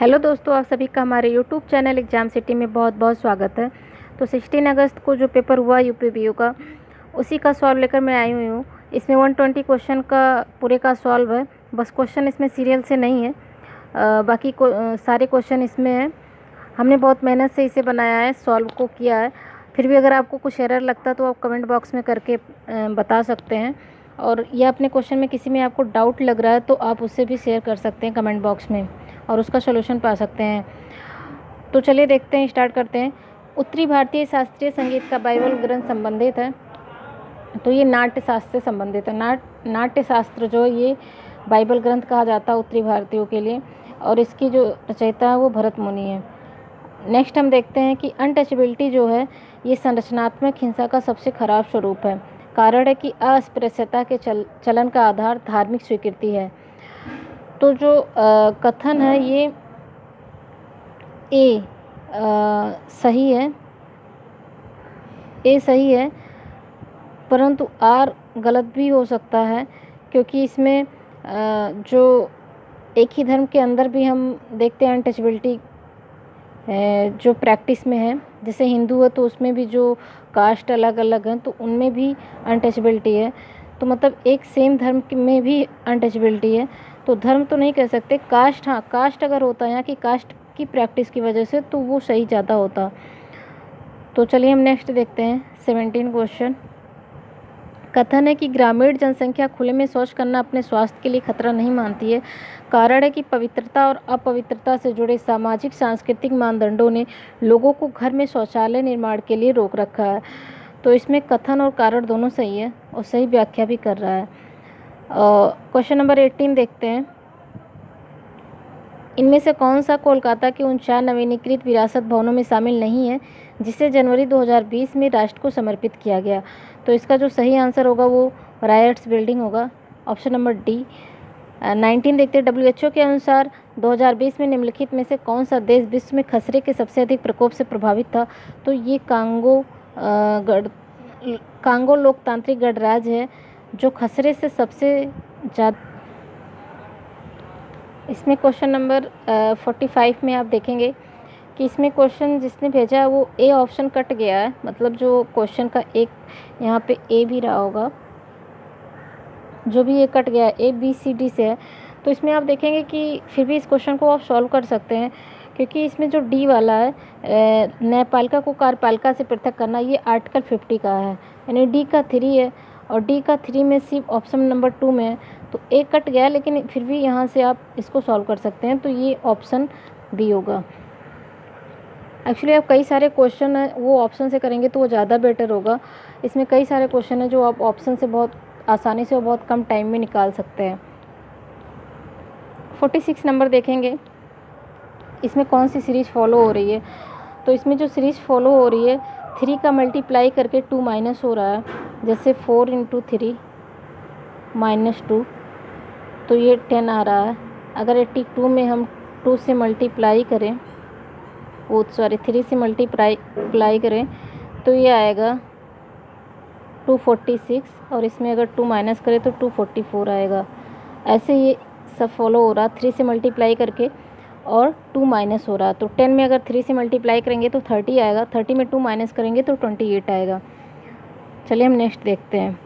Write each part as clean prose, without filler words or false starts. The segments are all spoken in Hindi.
हेलो दोस्तों, आप सभी का हमारे यूट्यूब चैनल एग्जाम सिटी में बहुत बहुत स्वागत है। तो 16 अगस्त को जो पेपर हुआ यूपीवीयू का, उसी का सॉल्व लेकर मैं आई हुई हूँ। इसमें 120 क्वेश्चन का पूरे का सॉल्व है। बस क्वेश्चन इसमें सीरियल से नहीं है, बाकी सारे क्वेश्चन इसमें हैं। हमने बहुत मेहनत से इसे बनाया है, सॉल्व को किया है। फिर भी अगर आपको कुछ एरर लगता है तो आप कमेंट बॉक्स में करके बता सकते हैं। और यह अपने क्वेश्चन में किसी में आपको डाउट लग रहा है तो आप उससे भी शेयर कर सकते हैं कमेंट बॉक्स में, और उसका सॉल्यूशन पा सकते हैं। तो चलिए देखते हैं, स्टार्ट करते हैं। उत्तरी भारतीय शास्त्रीय संगीत का बाइबल ग्रंथ संबंधित है, तो ये नाट्य शास्त्र से संबंधित है। नाट्य शास्त्र जो ये बाइबल ग्रंथ कहा जाता है उत्तरी भारतीयों के लिए, और इसकी जो रचयिता है वो भरत मुनि है। नेक्स्ट हम देखते हैं कि अनटचेबिलिटी जो है ये संरचनात्मक हिंसा का सबसे खराब स्वरूप है। कारण है कि अस्पृश्यता के चलन का आधार धार्मिक स्वीकृति है। तो जो कथन है ये ए सही है, ए सही है, परंतु आर गलत भी हो सकता है, क्योंकि इसमें जो एक ही धर्म के अंदर भी हम देखते हैं अनटचेबिलिटी जो प्रैक्टिस में है। जैसे हिंदू है तो उसमें भी जो कास्ट अलग अलग हैं तो उनमें भी अनटचेबिलिटी है। तो मतलब एक सेम धर्म में भी अनटचेबिलिटी है। तो धर्म तो नहीं कह सकते, कास्ट, हाँ कास्ट अगर होता है यहाँ की कास्ट की प्रैक्टिस की वजह से तो वो सही ज़्यादा होता। तो चलिए हम नेक्स्ट देखते हैं 17 क्वेश्चन। कथन है कि ग्रामीण जनसंख्या खुले में शौच करना अपने स्वास्थ्य के लिए खतरा नहीं मानती है। कारण है कि पवित्रता और अपवित्रता से जुड़े सामाजिक सांस्कृतिक मानदंडों ने लोगों को घर में शौचालय निर्माण के लिए रोक रखा है। तो इसमें कथन और कारण दोनों सही है और सही व्याख्या भी कर रहा है। क्वेश्चन नंबर 18 देखते हैं। इनमें से कौन सा कोलकाता के उन 4 नवीनीकृत विरासत भवनों में शामिल नहीं है जिसे जनवरी 2020 में राष्ट्र को समर्पित किया गया? तो इसका जो सही आंसर होगा वो रायट्स बिल्डिंग होगा, ऑप्शन नंबर डी। 19 देखते हैं। WHO के अनुसार 2020 में निम्नलिखित में से कौन सा देश विश्व में खसरे के सबसे अधिक प्रकोप से प्रभावित था? तो ये कांगो लोकतांत्रिक गणराज्य है जो खसरे से सबसे ज़्यादा। इसमें क्वेश्चन नंबर 45 में आप देखेंगे कि इसमें क्वेश्चन जिसने भेजा है वो ए ऑप्शन कट गया है, मतलब जो क्वेश्चन का एक यहाँ पे ए भी रहा होगा, जो भी ये कट गया है ABCD से है। तो इसमें आप देखेंगे कि फिर भी इस क्वेश्चन को आप सॉल्व कर सकते हैं, क्योंकि इसमें जो डी वाला है न्यायपालिका को कार्यपालिका से पृथक करना, ये आर्टिकल 50 का है, यानी डी का 3 है, और डी का 3 में सिर्फ ऑप्शन नंबर 2 में है। तो ए कट गया, लेकिन फिर भी यहाँ से आप इसको सॉल्व कर सकते हैं, तो ये ऑप्शन बी होगा। एक्चुअली आप कई सारे क्वेश्चन है वो ऑप्शन से करेंगे तो वो ज़्यादा बेटर होगा। इसमें कई सारे क्वेश्चन है जो आप ऑप्शन से बहुत आसानी से और बहुत कम टाइम में निकाल सकते हैं। 46 नंबर देखेंगे, इसमें कौन सी सीरीज फॉलो हो रही है? तो इसमें जो सीरीज फॉलो हो रही है 3 का मल्टीप्लाई करके 2 माइनस हो रहा है, जैसे 4 × 3 - 2, तो ये 10 आ रहा है। अगर 82 में हम 2 से मल्टीप्लाई करें, 3 से मल्टीप्लाई करें तो ये आएगा 246, और इसमें अगर 2 माइनस करें तो 244 आएगा। ऐसे ये सब फॉलो हो रहा, 3 से मल्टीप्लाई करके और 2 माइनस हो रहा। तो 10 में अगर 3 से मल्टीप्लाई करेंगे तो 30 आएगा, 30 में 2 माइनस करेंगे तो 28 आएगा। चलिए हम नेक्स्ट देखते हैं।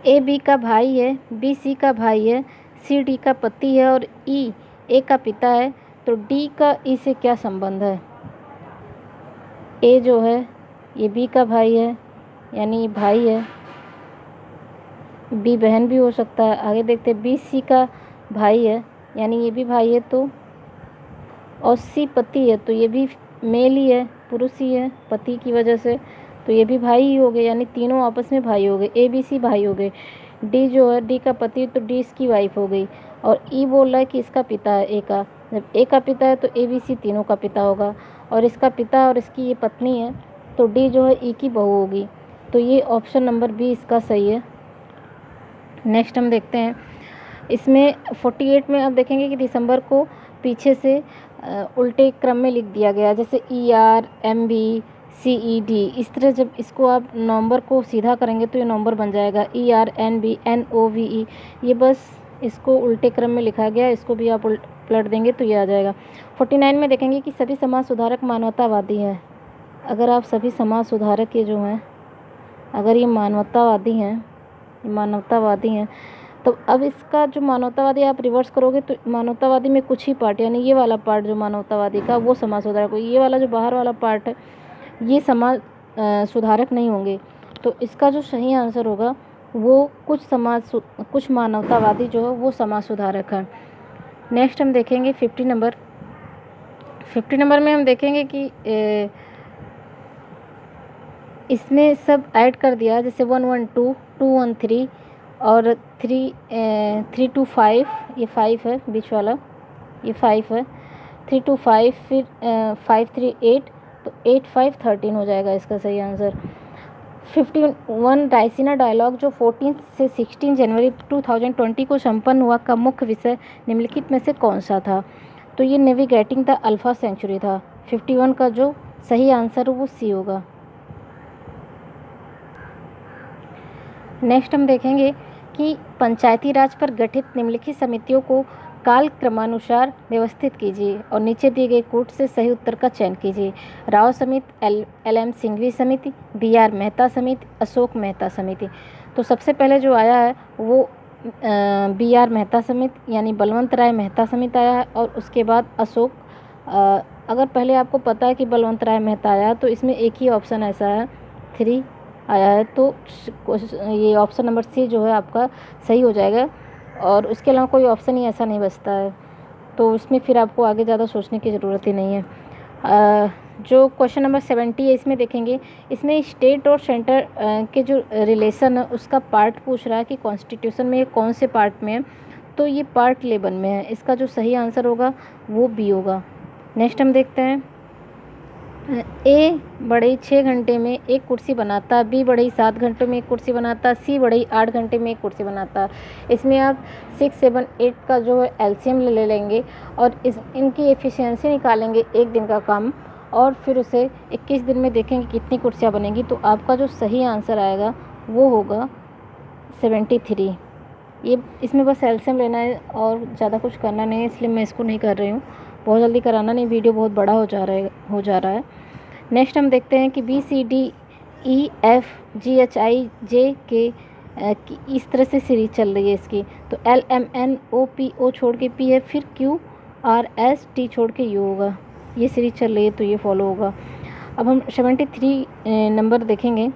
ए बी का भाई है, बी सी का भाई है, सी डी का पति है और ई ए का पिता है। तो डी का ई से क्या संबंध है? ए जो है ये बी का भाई है, यानी ये भाई है। बी बहन भी हो सकता है। आगे देखते हैं, बी सी का भाई है, यानी ये भी भाई है। तो और सी पति है, तो ये भी मेल ही है, पुरुष ही है पति की वजह से, तो ये भी भाई ही हो गए, यानी तीनों आपस में भाई हो गए, ए बी सी भाई हो गए। डी जो है डी का पति, तो डी इसकी वाइफ हो गई। और ई बोल रहा है कि इसका पिता है ए का, जब ए का पिता है तो ए बी सी तीनों का पिता होगा, और इसका पिता और इसकी ये पत्नी है, तो डी जो है ई की बहू होगी। तो ये ऑप्शन नंबर बी इसका सही है। नेक्स्ट हम देखते हैं, इसमें 48 में आप देखेंगे कि दिसंबर को पीछे से उल्टे क्रम में लिख दिया गया, जैसे ERMB CED। इस तरह जब इसको आप नवंबर को सीधा करेंगे तो ये नवंबर बन जाएगा, ERNBNOVE। ये बस इसको उल्टे क्रम में लिखा गया, इसको भी आप पलट देंगे तो ये आ जाएगा। 49 में देखेंगे कि सभी समाज सुधारक मानवतावादी हैं। अगर आप सभी समाज सुधारक ये जो हैं, अगर ये मानवतावादी हैं, तो अब इसका जो मानवतावादी आप रिवर्स करोगे तो मानवतावादी में कुछ ही पार्ट, यानी ये वाला पार्ट जो मानवतावादी का, वो समाज सुधारक हो। ये वाला जो बाहर वाला पार्ट है ये समाज सुधारक नहीं होंगे। तो इसका जो सही आंसर होगा वो कुछ मानवतावादी जो है वो समाज सुधारक है। नेक्स्ट हम देखेंगे 50 नंबर। 50 नंबर में हम देखेंगे कि इसमें सब ऐड कर दिया, जैसे 112, 213 और 3 to 5, ये 5 है बीच वाला, ये 5 है, 3 to 5, फिर 5 3 8, तो 8 5 13 हो जाएगा इसका सही आंसर। 51 रायसीना डायलॉग जो 14 से 16 जनवरी 2020 को संपन्न हुआ का मुख्य विषय निम्नलिखित में से कौन सा था? तो ये नेविगेटिंग द अल्फा सेंचुरी था। 51 का जो सही आंसर वो सी होगा। नेक्स्ट हम देखेंगे कि पंचायती राज पर गठित निम्नलिखित समितियों को काल क्रमानुसार व्यवस्थित कीजिए और नीचे दिए गए कोट से सही उत्तर का चयन कीजिए। राव समिति, LM सिंघवी समिति, BR मेहता समिति, अशोक मेहता समिति। तो सबसे पहले जो आया है वो BR मेहता समिति यानी बलवंत राय मेहता समिति आया है, और उसके बाद अशोक। अगर पहले आपको पता है कि बलवंत राय मेहता आया तो इसमें एक ही ऑप्शन ऐसा है 3 आया है, तो ये ऑप्शन नंबर सी जो है आपका सही हो जाएगा, और उसके अलावा कोई ऑप्शन ही ऐसा नहीं बचता है। तो इसमें फिर आपको आगे ज़्यादा सोचने की ज़रूरत ही नहीं है। जो क्वेश्चन नंबर 70 है इसमें देखेंगे, इसमें स्टेट और सेंटर के जो रिलेशन है उसका पार्ट पूछ रहा है कि कॉन्स्टिट्यूशन में ये कौन से पार्ट में है, तो ये पार्ट 11 में है। इसका जो सही आंसर होगा वो बी होगा। नेक्स्ट हम देखते हैं, ए बढ़ई 6 घंटे में एक कुर्सी बनाता, बी बढ़ई 7 घंटों में एक कुर्सी बनाता, सी बढ़ई 8 घंटे में एक कुर्सी बनाता। इसमें आप 6, 7, 8 का जो है एलसीएम ले लेंगे और इनकी एफिशिएंसी निकालेंगे एक दिन का काम, और फिर उसे 21 दिन में देखेंगे कितनी कुर्सियाँ बनेंगी। तो आपका जो सही आंसर आएगा वो होगा 73। ये इसमें बस एलसीएम लेना है और ज़्यादा कुछ करना नहीं है, इसलिए मैं इसको नहीं कर रही हूँ। बहुत जल्दी कराना नहीं, वीडियो बहुत बड़ा हो जा रहा है। नेक्स्ट हम देखते हैं कि BCDEFGHIJ इस तरह से सीरीज चल रही है इसकी। तो LMNOPO छोड़ के P है, फिर QRST छोड़ के U होगा। ये सीरीज चल रही है तो ये फॉलो होगा। अब हम 73 नंबर देखेंगे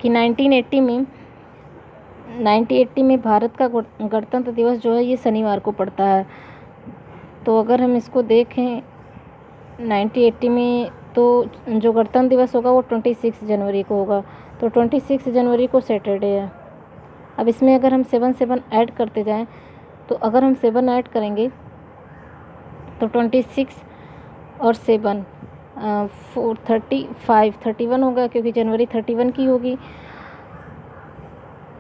कि 1980 में भारत का गणतंत्र दिवस जो है ये शनिवार को पड़ता है। तो अगर हम इसको देखें 1980 में, तो जो गणतंत्र दिवस होगा वो 26 जनवरी को होगा। तो 26 जनवरी को सैटरडे है। अब इसमें अगर हम 7 ऐड करते जाएं, तो अगर हम 7 ऐड करेंगे तो 26 और 7 4 35 31 होगा, क्योंकि जनवरी 31 की होगी,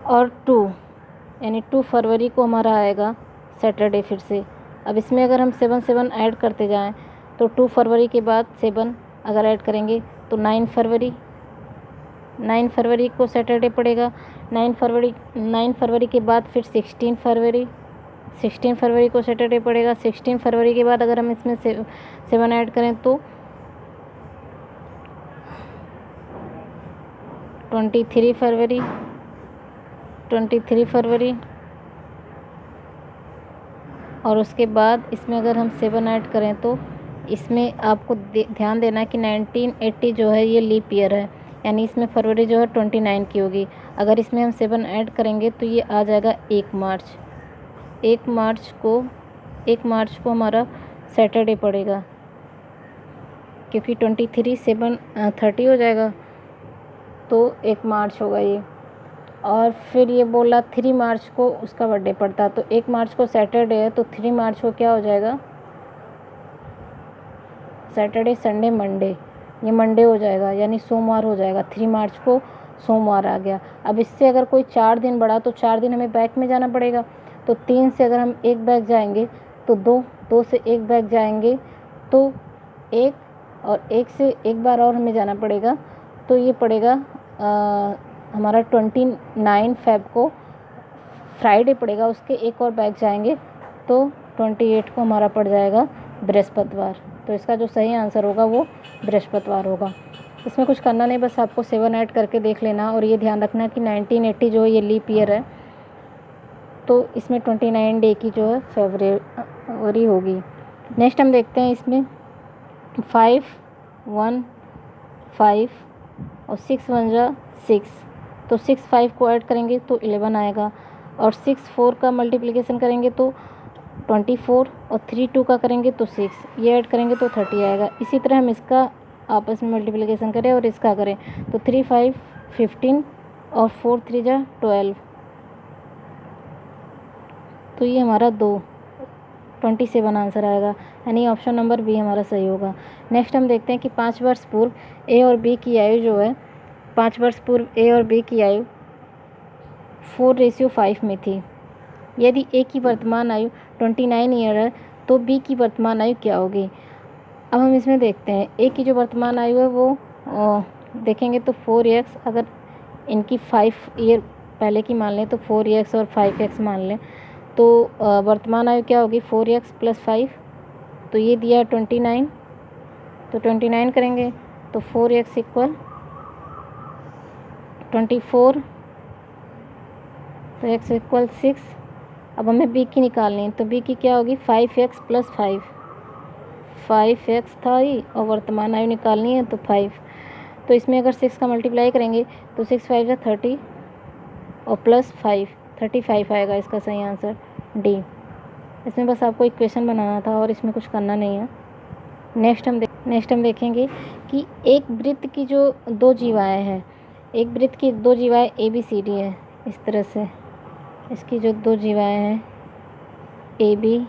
और 2 यानी 2 फरवरी को हमारा आएगा सैटरडे फिर से। अब इसमें अगर हम 7 ऐड करते जाएं, तो 2 फरवरी के बाद 7 अगर ऐड करेंगे तो 9 फरवरी को सैटरडे पड़ेगा। 9 फरवरी के बाद फिर 16 फरवरी को सैटरडे पड़ेगा। 16 फरवरी के बाद अगर हम इसमें 7 ऐड करें तो 23 फरवरी, और उसके बाद इसमें अगर हम 7 ऐड करें तो इसमें आपको ध्यान देना है कि 1980 जो है ये लीप ईयर है, यानी इसमें फरवरी जो है 29 की होगी। अगर इसमें हम 7 ऐड करेंगे तो ये आ जाएगा 1 मार्च। 1 मार्च को हमारा सैटरडे पड़ेगा, क्योंकि 23 7 30 हो जाएगा, तो 1 मार्च होगा ये। और फिर ये बोला 3 मार्च को उसका बर्थडे पड़ता, तो 1 मार्च को सैटरडे है, तो 3 मार्च को क्या हो जाएगा, सैटरडे संडे मंडे, ये मंडे हो जाएगा, यानी सोमवार हो जाएगा। 3 मार्च को सोमवार आ गया। अब इससे अगर कोई 4 दिन बढ़ा तो 4 दिन हमें बैक में जाना पड़ेगा। तो 3 से अगर हम 1 बैक जाएंगे तो 2 से 1 बैक जाएंगे तो 1, और 1 से 1 बार और हमें जाना पड़ेगा, तो ये पड़ेगा हमारा 29 फेब को फ्राइडे पड़ेगा उसके एक और बैक जाएंगे तो 28 को हमारा पड़ जाएगा बृहस्पतिवार। तो इसका जो सही आंसर होगा वो बृहस्पतिवार होगा। इसमें कुछ करना नहीं, बस आपको 7 ऐड करके देख लेना। और ये ध्यान रखना कि 1980 जो है ये लीप ईयर है, तो इसमें 29 डे की जो है फरवरी होगी। नेक्स्ट हम देखते हैं इसमें 5 1 5 और 6 1 जा 6, तो 6 5 को ऐड करेंगे तो 11 आएगा। और 6 4 का मल्टीप्लिकेशन करेंगे तो 24 और 3 2 का करेंगे तो 6, ये ऐड करेंगे तो 30 आएगा। इसी तरह हम इसका आपस में मल्टीप्लिकेशन करें और इसका करें तो 3 5 15 और 4 3 जा 12, तो ये हमारा 27 आंसर आएगा, यानी ऑप्शन नंबर बी हमारा सही होगा। नेक्स्ट हम देखते हैं कि 5 वर्ष पूर्व ए और बी की आयु जो है, 5 वर्ष पूर्व ए और बी की आयु 4:5 में थी। यदि ए की वर्तमान आयु 29 ईयर है तो बी की वर्तमान आयु क्या होगी। अब हम इसमें देखते हैं ए की जो वर्तमान आयु है वो देखेंगे तो 4x, अगर इनकी 5 ईयर पहले की मान लें तो 4x और 5x मान लें, तो वर्तमान आयु क्या होगी 4x + 5, तो ये दिया 29, तो 29 करेंगे तो 4x = 24, तो x = 6। अब हमें b की निकालनी है, तो b की क्या होगी 5x + 5, 5x था ही और वर्तमान आयु निकालनी है तो 5, तो इसमें अगर 6 का मल्टीप्लाई करेंगे तो 6 5 जा 30 और +5 35 आएगा। इसका सही आंसर डी। इसमें बस आपको इक्वेशन बनाना था और इसमें कुछ करना नहीं है। नेक्स्ट हम देखेंगे कि एक वृत्त की जो 2 जीवाएँ हैं, एक वृत्त की 2 जीवाएँ ABCD है। इस तरह से इसकी जो 2 जीवाएँ हैं ABCD,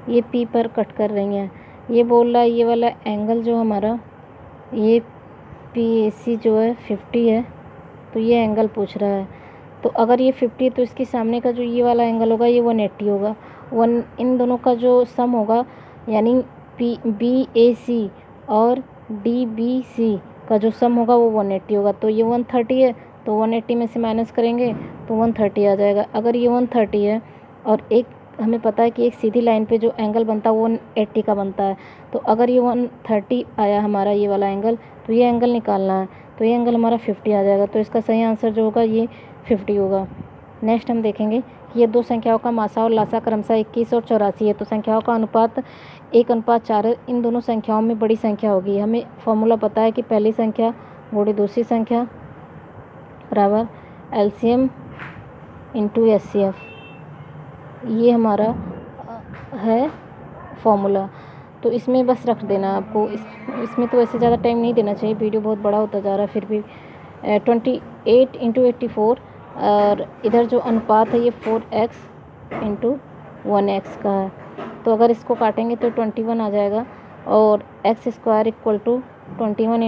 ये P पर कट कर रही हैं। ये बोल रहा है ये वाला एंगल जो हमारा ये PAC जो है 50 है, तो ये एंगल पूछ रहा है। तो अगर ये 50 तो इसके सामने का जो ये वाला एंगल होगा ये 180 होगा। इन दोनों का जो सम होगा, यानी BAC और DBC का जो सम होगा वो 180 होगा। तो ये 130 है, तो 180 में से माइनस करेंगे तो 130 आ जाएगा। अगर ये 130 है और एक हमें पता है कि एक सीधी लाइन पे जो एंगल बनता है वो 180 का बनता है, तो अगर ये 130 आया हमारा ये वाला एंगल, तो ये एंगल निकालना है, तो ये एंगल हमारा 50 आ जाएगा। तो इसका सही आंसर जो होगा ये 50 होगा। नेक्स्ट हम देखेंगे कि ये 2 संख्याओं का मासा और लासा क्रमशः 21 और 84 है, तो संख्याओं का अनुपात 1:4 है। इन दोनों संख्याओं में बड़ी संख्या होगी। हमें फॉर्मूला पता है कि पहली संख्या गुणे दूसरी संख्या बराबर LCM × HCF, ये हमारा है फॉर्मूला। तो इसमें बस रख देना आपको। इसमें तो वैसे ज़्यादा टाइम नहीं देना चाहिए, वीडियो बहुत बड़ा होता जा रहा है। फिर भी 28 × 84 और इधर जो अनुपात है ये 4x × 1x का है, तो अगर इसको काटेंगे तो 21 आ जाएगा और x² = 21 ×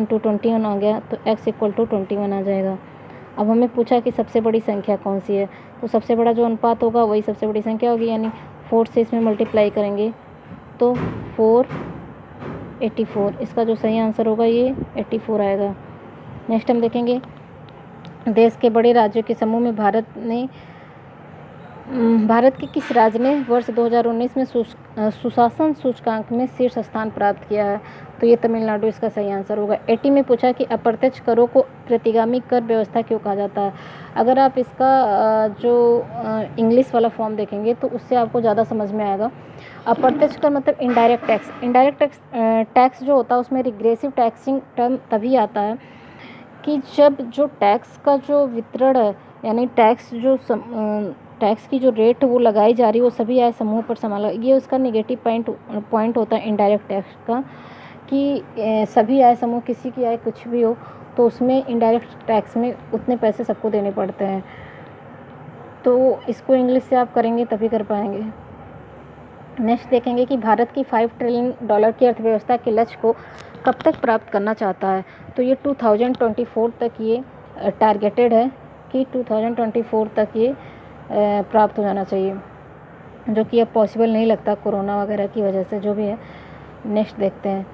21 आ गया, तो x = 21 आ जाएगा। अब हमें पूछा कि सबसे बड़ी संख्या कौन सी है, तो सबसे बड़ा जो अनुपात होगा वही सबसे बड़ी संख्या होगी, यानी 4 से इसमें मल्टीप्लाई करेंगे तो 484। इसका जो सही आंसर होगा ये 84 आएगा। नेक्स्ट हम देखेंगे देश के बड़े राज्यों के समूह में भारत के किस राज्य ने वर्ष 2019 में सुशासन सूचकांक में शीर्ष स्थान प्राप्त किया है, तो ये तमिलनाडु इसका सही आंसर होगा। 80 में पूछा कि अप्रत्यक्ष करों को प्रतिगामी कर व्यवस्था क्यों कहा जाता है। अगर आप इसका जो इंग्लिश वाला फॉर्म देखेंगे तो उससे आपको ज़्यादा समझ में आएगा। अप्रत्यक्ष कर मतलब इनडायरेक्ट टैक्स। इनडायरेक्ट टैक्स जो होता है उसमें रिग्रेसिव टैक्सिंग टर्म तभी आता है कि जब जो टैक्स का जो वितरण है, यानी टैक्स की जो रेट वो लगाई जा रही है वो सभी आय समूह पर संभाला। ये उसका नेगेटिव पॉइंट होता है इनडायरेक्ट टैक्स का, कि सभी आय समूह किसी की आय कुछ भी हो तो उसमें इनडायरेक्ट टैक्स में उतने पैसे सबको देने पड़ते हैं। तो इसको इंग्लिश से आप करेंगे तभी कर पाएंगे। नेक्स्ट देखेंगे कि भारत की $5 ट्रिलियन की अर्थव्यवस्था के लक्ष्य को कब तक प्राप्त करना चाहता है, तो ये 2024 तक ये टारगेटेड है कि 2024 तक ये प्राप्त हो जाना चाहिए, जो कि अब पॉसिबल नहीं लगता कोरोना वगैरह की वजह से, जो भी है। नेक्स्ट देखते हैं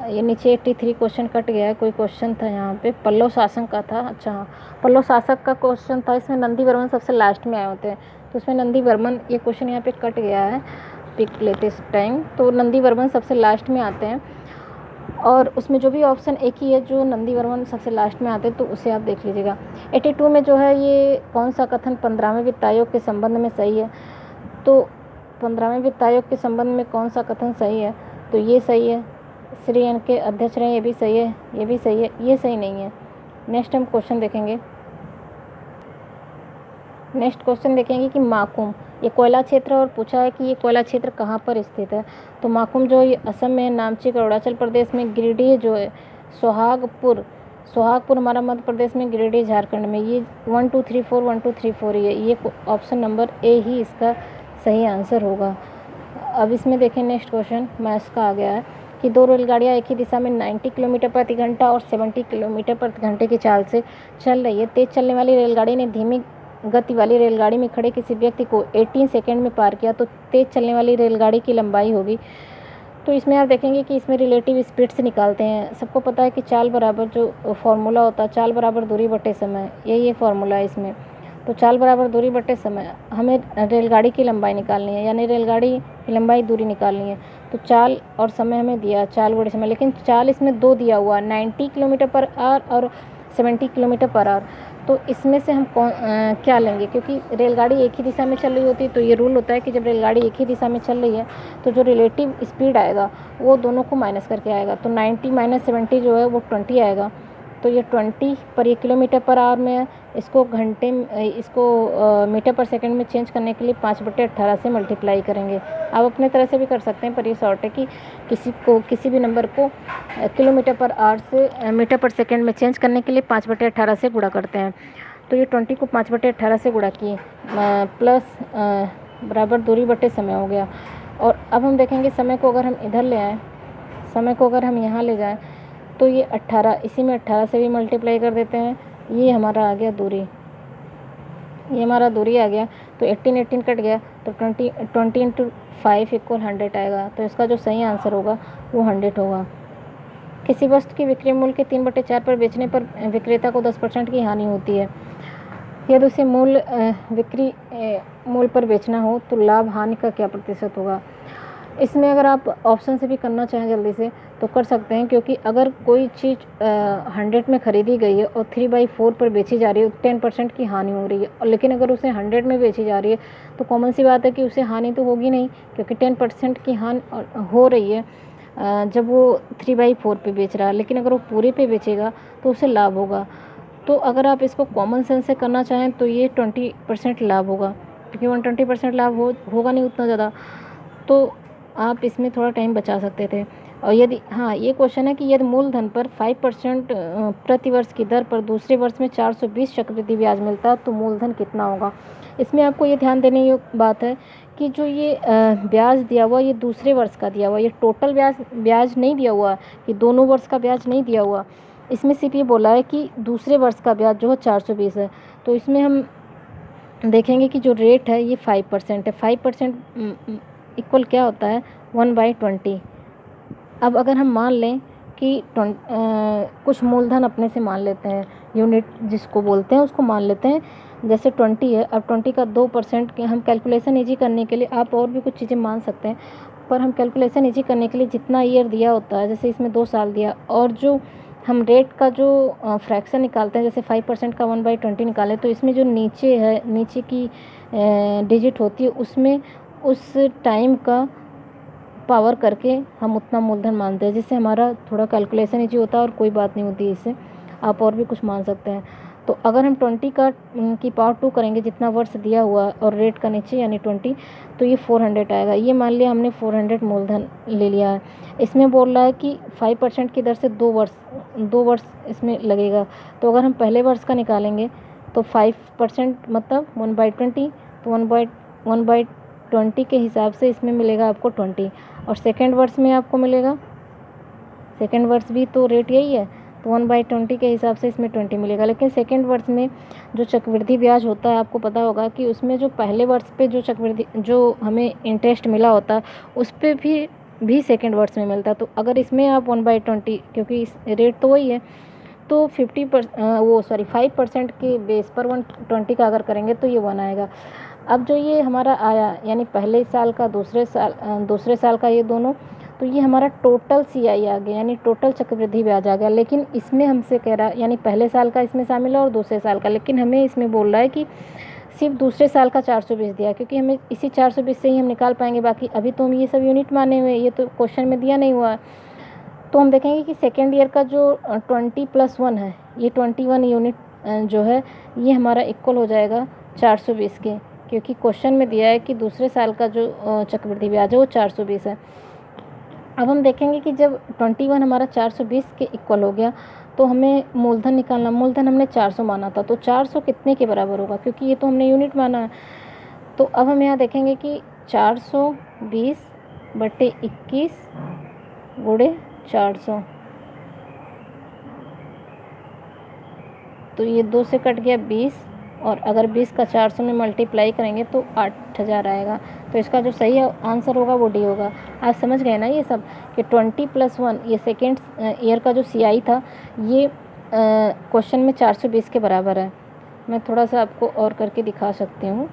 ये नीचे 83 क्वेश्चन कट गया है। कोई क्वेश्चन था यहाँ पे पल्लव शासन का था। अच्छा हाँ, पल्लव शासक का क्वेश्चन था। इसमें नंदी वर्मन सबसे लास्ट में आए होते हैं, तो इसमें नंदी वर्मन ये क्वेश्चन यहाँ पे कट गया है। पिक लेते इस टाइम, तो नंदी वर्मन सबसे लास्ट में आते हैं, और उसमें जो भी ऑप्शन एक ही है जो नंदी वर्मन सबसे लास्ट में आते हैं, तो उसे आप देख लीजिएगा। 82 में जो है ये कौन सा कथन 15वें वित्त आयोग के संबंध में सही है, तो 15वें वित्त आयोग के संबंध में कौन सा कथन सही है, तो ये सही है। श्री एन के अध्यक्ष रहे, ये भी सही है, ये भी सही है, ये सही नहीं है। नेक्स्ट हम क्वेश्चन देखेंगे। नेक्स्ट क्वेश्चन देखेंगे कि माकुम ये कोयला क्षेत्र, और पूछा है कि ये कोयला क्षेत्र कहाँ पर स्थित है। तो माकुम जो ये असम में, नामची का अरुणाचल प्रदेश में, गिरिडीह जो है सोहागपुर हमारा मध्य प्रदेश में, गिरिडीह झारखंड में। ये 1 2 3 4 1 2 3 4 ये ऑप्शन नंबर ए ही इसका सही आंसर होगा। अब इसमें देखें नेक्स्ट क्वेश्चन मैथ्स का आ गया है कि दो रेलगाड़ियाँ एक ही दिशा में 90 किलोमीटर प्रति घंटा और 70 किलोमीटर प्रति घंटे की चाल से चल रही है। तेज चलने वाली रेलगाड़ी ने धीमी गति वाली रेलगाड़ी में खड़े किसी व्यक्ति को 18 सेकंड में पार किया, तो तेज चलने वाली रेलगाड़ी की लंबाई होगी। तो इसमें आप देखेंगे कि इसमें रिलेटिव स्पीड से निकालते हैं। सबको पता है कि चाल बराबर जो फार्मूला होता है, चाल बराबर दूरी बटे समय, ये फार्मूला है इसमें। तो चाल बराबर दूरी बटे समय, हमें रेलगाड़ी की लंबाई निकालनी है, यानी रेलगाड़ी की लंबाई दूरी निकालनी है। तो चाल और समय हमें दिया, चाल बटे समय, लेकिन चाल इसमें दो दिया हुआ, 90 किलोमीटर पर आवर और 70 किलोमीटर पर आवर। तो इसमें से हम क्या लेंगे, क्योंकि रेलगाड़ी एक ही दिशा में चल रही होती है, तो ये रूल होता है कि जब रेलगाड़ी एक ही दिशा में चल रही है तो जो रिलेटिव स्पीड आएगा वो दोनों को माइनस करके आएगा। तो 90 माइनस 70 जो है वो 20 आएगा। तो ये 20 पर ये किलोमीटर पर आवर में है। इसको घंटे इसको मीटर पर सेकंड में चेंज करने के लिए 5/18 से मल्टीप्लाई करेंगे। आप अपने तरह से भी कर सकते हैं, पर ये शॉर्ट है कि किसी भी नंबर को किलोमीटर पर आवर से मीटर पर सेकंड में चेंज करने के लिए 5/18 से गुणा करते हैं। तो ये 20 को 5/18 से गुणा किए, प्लस बराबर दूरी बटे समय हो गया। और अब हम देखेंगे समय को अगर हम इधर ले आएँ, समय को अगर हम यहाँ ले जाएँ, तो ये 18, इसी में 18 से भी मल्टीप्लाई कर देते हैं। ये हमारा आ गया दूरी, ये हमारा दूरी आ गया। तो 18 कट गया, तो 20 × 5 = 100 आएगा। तो इसका जो सही आंसर होगा वो 100 होगा। किसी वस्तु की विक्रय मूल्य के 3/4 पर बेचने पर विक्रेता को 10% की हानि होती है। यदि उसे विक्री मूल्य पर बेचना हो तो लाभ हानि का क्या प्रतिशत होगा। इसमें अगर आप ऑप्शन से भी करना चाहें जल्दी से तो कर सकते हैं, क्योंकि अगर कोई चीज़ 100 में ख़रीदी गई है और 3/4 पर बेची जा रही है, 10% की हानि हो रही है। और लेकिन अगर उसे 100 में बेची जा रही है तो कॉमन सी बात है कि उसे हानि तो होगी नहीं, क्योंकि 10% की हानि हो रही है जब वो 3/4 पे बेच रहा है। लेकिन अगर वो पूरे पे बेचेगा तो उसे लाभ होगा। तो अगर आप इसको कॉमन सेंस से करना चाहें तो ये 20% लाभ होगा, क्योंकि 120% लाभ होगा नहीं उतना ज़्यादा, तो आप इसमें थोड़ा टाइम बचा सकते थे। और यदि हाँ, ये क्वेश्चन है कि यदि मूलधन पर 5% प्रति वर्ष की दर पर दूसरे वर्ष में 420 चक्रवृद्धि ब्याज मिलता है तो मूलधन कितना होगा। इसमें आपको ये ध्यान देने की बात है कि जो ये ब्याज दिया हुआ ये दूसरे वर्ष का दिया हुआ, ये टोटल ब्याज नहीं दिया हुआ कि दोनों वर्ष का ब्याज नहीं दिया हुआ। इसमें सिर्फ ये बोला है कि दूसरे वर्ष का ब्याज जो है 420 है। तो इसमें हम देखेंगे कि जो रेट है ये 5% है। 5% इक्वल क्या होता है 1/20। अब अगर हम मान लें कि कुछ मूलधन अपने से मान लेते हैं, यूनिट जिसको बोलते हैं उसको मान लेते हैं, जैसे 20 है। अब 20 का 2% के हम कैलकुलेशन ईजी करने के लिए आप और भी कुछ चीज़ें मान सकते हैं, पर हम कैलकुलेशन ईजी करने के लिए जितना ईयर दिया होता है, जैसे इसमें 2 साल दिया, और जो हम रेट का जो फ्रैक्शन निकालते हैं, जैसे 5% का 1/20 निकालें, तो इसमें जो नीचे है, नीचे की डिजिट होती है, उसमें उस टाइम का पावर करके हम उतना मूलधन मानते हैं, जिससे हमारा थोड़ा कैलकुलेशन ईजी होता है और कोई बात नहीं होती इससे। आप और भी कुछ मान सकते हैं। तो अगर हम 20 की पावर 2 करेंगे, जितना वर्ष दिया हुआ और रेट का नीचे यानी 20, तो ये 400 आएगा। ये मान लिया हमने 400 मूलधन ले लिया है। इसमें बोल रहा है कि 5% की दर से 2 वर्ष इसमें लगेगा। तो अगर हम पहले वर्ष का निकालेंगे तो 5% मतलब 1/20, तो 1/20 के हिसाब से इसमें मिलेगा आपको 20। और सेकेंड वर्ष में आपको मिलेगा, सेकेंड वर्ष भी तो रेट यही है, तो 1/20 के हिसाब से इसमें 20 मिलेगा। लेकिन सेकेंड वर्ष में जो चक्रवृद्धि ब्याज होता है, आपको पता होगा कि उसमें जो पहले वर्ष पे जो चक्रवृद्धि जो हमें इंटरेस्ट मिला होता है, उस पर भी भी सेकंड वर्ड्स में मिलता है। तो अगर इसमें आप 1/20, क्योंकि इस रेट तो वही है, तो 5% के बेस पर 120 का अगर करेंगे तो ये 1 आएगा। अब जो ये हमारा आया यानी पहले साल का दूसरे साल का ये दोनों, तो ये हमारा टोटल CI आ गया, यानी टोटल चक्रवृद्धि ब्याज आ गया। लेकिन इसमें हमसे कह रहा है यानी पहले साल का इसमें शामिल है और दूसरे साल का, लेकिन हमें इसमें बोल रहा है कि सिर्फ दूसरे साल का 420 दिया, क्योंकि हमें इसी 420 से ही हम निकाल पाएंगे। बाकी अभी तो हम ये सब यूनिट माने हुए, ये तो क्वेश्चन में दिया नहीं हुआ है। तो हम देखेंगे कि सेकेंड ईयर का जो 20+1 है, ये 21 यूनिट जो है ये हमारा इक्वल हो जाएगा 420 के, क्योंकि क्वेश्चन में दिया है कि दूसरे साल का जो चक्रवृद्धि ब्याज है वो 420 है। अब हम देखेंगे कि जब 21 हमारा 420 के इक्वल हो गया तो हमें मूलधन निकालना। मूलधन हमने 400 माना था, तो 400 कितने के बराबर होगा, क्योंकि ये तो हमने यूनिट माना है। तो अब हम यहाँ देखेंगे कि 420/21 गुणे 400, तो ये 2 से कट गया 20, और अगर 20 का 400 में मल्टीप्लाई करेंगे तो 8000 आएगा। तो इसका जो सही आंसर होगा वो डी होगा। आप समझ गए ना ये सब कि 20+1 ये सेकेंड ईयर का जो CI था, ये क्वेश्चन में 420 के बराबर है। मैं थोड़ा सा आपको और करके दिखा सकती हूँ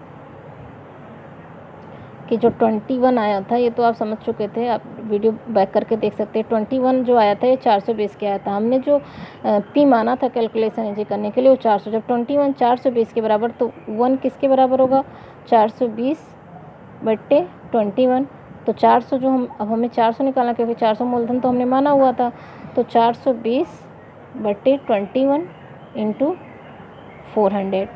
कि जो 21 आया था ये तो आप समझ चुके थे, आप वीडियो बैक करके देख सकते हैं। 21 जो आया था ये 420 के आया था। हमने जो P माना था कैलकुलेशन इजी करने के लिए वो 400, जब 21 420 के बराबर, तो 1 किसके बराबर होगा, 420/21। तो 400 जो अब हमें 400 निकालना, क्योंकि 400 मूलधन तो हमने माना हुआ था। तो 420/21 × 400।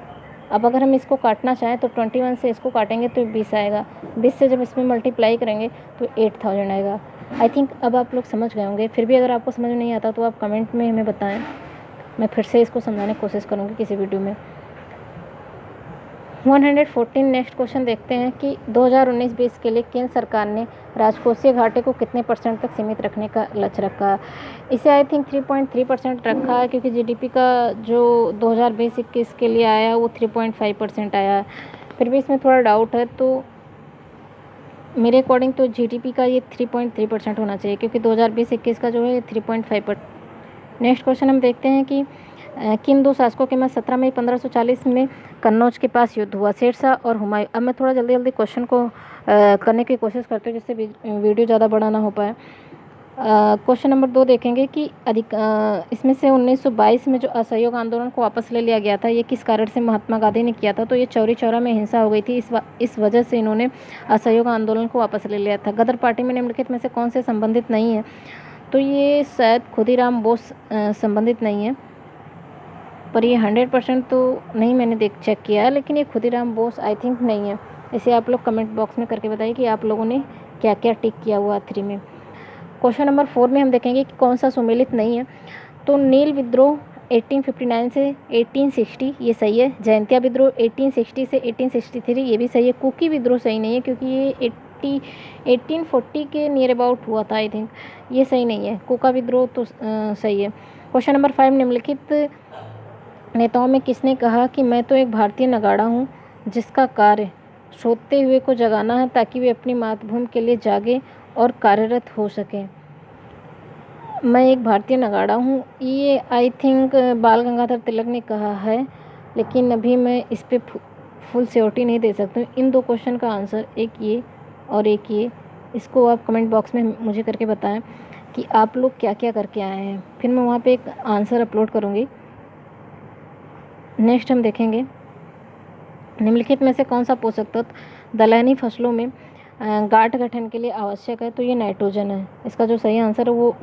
अब अगर हम इसको काटना चाहें तो 21 से इसको काटेंगे तो 20 आएगा। 20 से जब इसमें मल्टीप्लाई करेंगे तो 8000 आएगा। आई थिंक अब आप लोग समझ गए होंगे। फिर भी अगर आपको समझ नहीं आता तो आप कमेंट में हमें बताएं, मैं फिर से इसको समझाने की कोशिश करूँगी किसी वीडियो में। 114 नेक्स्ट क्वेश्चन देखते हैं कि 2019-20 के लिए केंद्र सरकार ने राजकोषीय घाटे को कितने % तक सीमित रखने का लक्ष्य रखा है। इसे आई थिंक 3.3% रखा है, क्योंकि GDP का जो 2020-21 के लिए आया वो 3.5% आया है। फिर भी इसमें थोड़ा डाउट है, तो मेरे अकॉर्डिंग तो GDP का ये 3.3% होना चाहिए, क्योंकि 2020-21 का जो है 3.5%। नेक्स्ट क्वेश्चन हम देखते हैं कि किन दो शासकों के मध्य 17 मई 1540 में कन्नौज के पास युद्ध हुआ, शेरशाह और हुमायूं। अब मैं थोड़ा जल्दी क्वेश्चन को करने की कोशिश करती हूँ, जिससे वीडियो ज़्यादा बड़ा ना हो पाए। क्वेश्चन नंबर 2 देखेंगे कि इसमें से 1922 में जो असहयोग आंदोलन को वापस ले लिया गया था, ये किस कारण से महात्मा गांधी ने किया था। तो ये चौरी चौरा में हिंसा हो गई थी, इस वजह से इन्होंने असहयोग आंदोलन को वापस ले लिया था। गदर पार्टी में निम्नलिखित में से कौन से संबंधित नहीं है, तो ये शायद खुदीराम बोस संबंधित नहीं है, पर ये 100% तो नहीं मैंने चेक किया है, लेकिन ये खुदीराम बोस आई थिंक नहीं है। इसे आप लोग कमेंट बॉक्स में करके बताइए कि आप लोगों ने क्या क्या टिक किया हुआ 3 में। क्वेश्चन नंबर 4 में हम देखेंगे कि कौन सा सुमेलित नहीं है। तो नील विद्रोह 1859 से 1860 ये सही है। जयंतिया विद्रोह 1860 से 1863 ये भी सही है। कुकी विद्रोह सही नहीं है, क्योंकि ये 1840 के नियर अबाउट हुआ था आई थिंक, ये सही नहीं है। कुका विद्रोह तो सही है। क्वेश्चन नंबर 5, निम्नलिखित नेताओं में किसने कहा कि मैं तो एक भारतीय नगाड़ा हूँ जिसका कार्य सोते हुए को जगाना है ताकि वे अपनी मातृभूमि के लिए जागे और कार्यरत हो सकें। मैं एक भारतीय नगाड़ा हूँ, ये आई थिंक बाल गंगाधर तिलक ने कहा है, लेकिन अभी मैं इस पर फुल श्योरिटी नहीं दे सकती हूँ। इन दो क्वेश्चन का आंसर एक ये और एक ये, इसको आप कमेंट बॉक्स में मुझे करके बताएं कि आप लोग क्या क्या करके आए हैं, फिर मैं वहाँ पे एक आंसर अपलोड करूँगी। नेक्स्ट हम देखेंगे निम्नलिखित में से कौन सा पोषक तत्व दलहनी फसलों में गांठ गठन के लिए आवश्यक है। तो ये नाइट्रोजन है। इसका जो सही आंसर है वो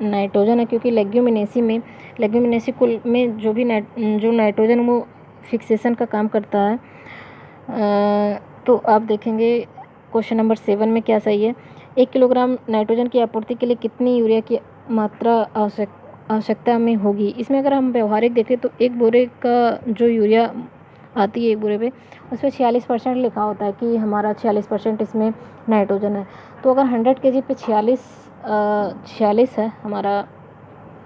नाइट्रोजन है, क्योंकि लेग्यूमिनेसी कुल में जो नाइट्रोजन वो फिक्सेशन का काम करता है। तो आप देखेंगे क्वेश्चन नंबर 7 में क्या सही है। 1 किलोग्राम नाइट्रोजन की आपूर्ति के लिए कितनी यूरिया की मात्रा आवश्यकता में होगी। इसमें अगर हम व्यवहारिक देखें तो एक बोरे का जो यूरिया आती है एक बोरे पे, उस पर 46% लिखा होता है कि हमारा 46% इसमें नाइट्रोजन है। तो अगर 100 kg पे 46 है हमारा